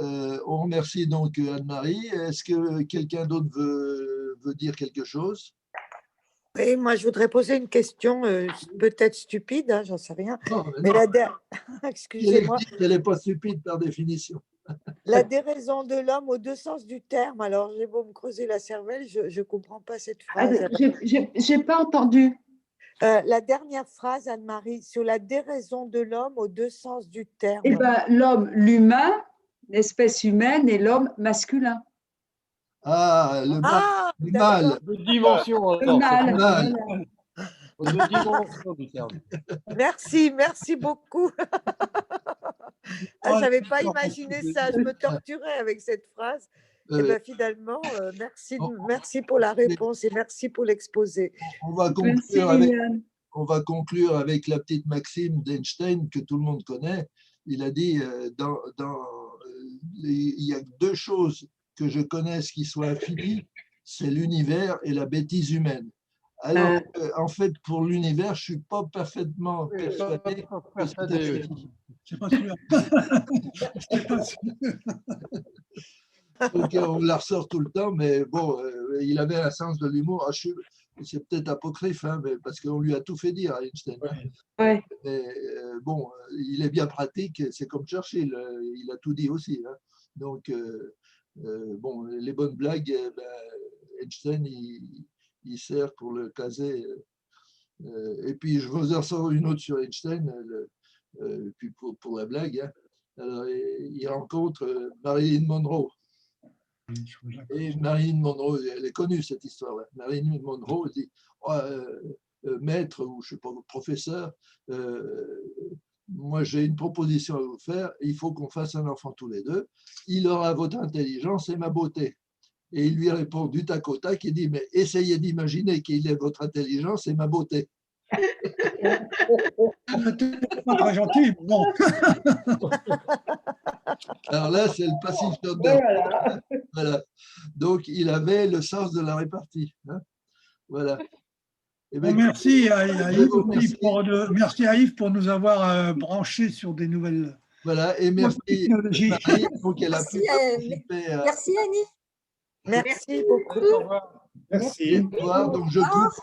on remercie donc Anne-Marie. Est-ce que quelqu'un d'autre veut dire quelque chose? Oui, moi, je voudrais poser une question peut-être stupide, hein, j'en sais rien. Non, mais non. Excusez-moi. Elle n'est pas stupide par définition. La déraison de l'homme aux deux sens du terme. Alors, j'ai beau me creuser la cervelle, je ne comprends pas cette phrase. Je n'ai pas entendu. La dernière phrase, Anne-Marie, sur la déraison de l'homme aux deux sens du terme. Eh bien, l'homme, l'humain, l'espèce humaine et l'homme masculin. Ah, le mal. Deux dimensions. Le mal. Deux dimensions du terme. Merci beaucoup. Je n'avais pas imaginé ça. Je me torturais avec cette phrase. Et bien finalement, merci pour la réponse et merci pour l'exposé. On va conclure avec la petite maxime d'Einstein que tout le monde connaît. Il a dit, il y a 2 choses que je connaisse qui soient infinies, c'est l'univers et la bêtise humaine. Alors, en fait, pour l'univers, je ne suis pas parfaitement persuadé que c'est infini. Je ne suis pas sûr. Je suis pas sûr. Donc, on la ressort tout le temps, mais bon, il avait un sens de l'humour. C'est peut-être apocryphe, hein, mais parce qu'on lui a tout fait dire à Einstein. Ouais. Mais bon, il est bien pratique, c'est comme Churchill, il a tout dit aussi. Hein. Donc, bon, les bonnes blagues, Einstein, il sert pour le caser. Et puis, je vous en sors une autre sur Einstein, puis pour la blague. Hein. Alors, il rencontre Marilyn Monroe. Et Marilyn Monroe, elle est connue cette histoire. Hein. Marilyn Monroe dit maître ou je sais pas, professeur, moi j'ai une proposition à vous faire, il faut qu'on fasse un enfant tous les deux. Il aura votre intelligence et ma beauté. Et il lui répond du tac au tac, il dit mais essayez d'imaginer qu'il ait votre intelligence et ma beauté. Pas très gentil, bon. Alors là, c'est le passif d'honneur. Voilà. Donc, il avait le sens de la répartie. Hein. Voilà. Et bon, merci à Yves pour nous avoir branchés sur des nouvelles. Voilà, et merci Marie pour qu'elle a pu participer. Merci Annie. Merci beaucoup. Au revoir. Merci. Au revoir. Donc, je coupe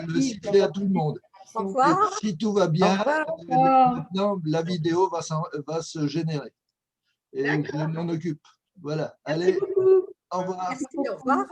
le sifflet à tout le monde. Au revoir. Si tout va bien, maintenant, la vidéo va se générer. Et je m'en occupe. Voilà. Allez, au revoir. Merci, au revoir.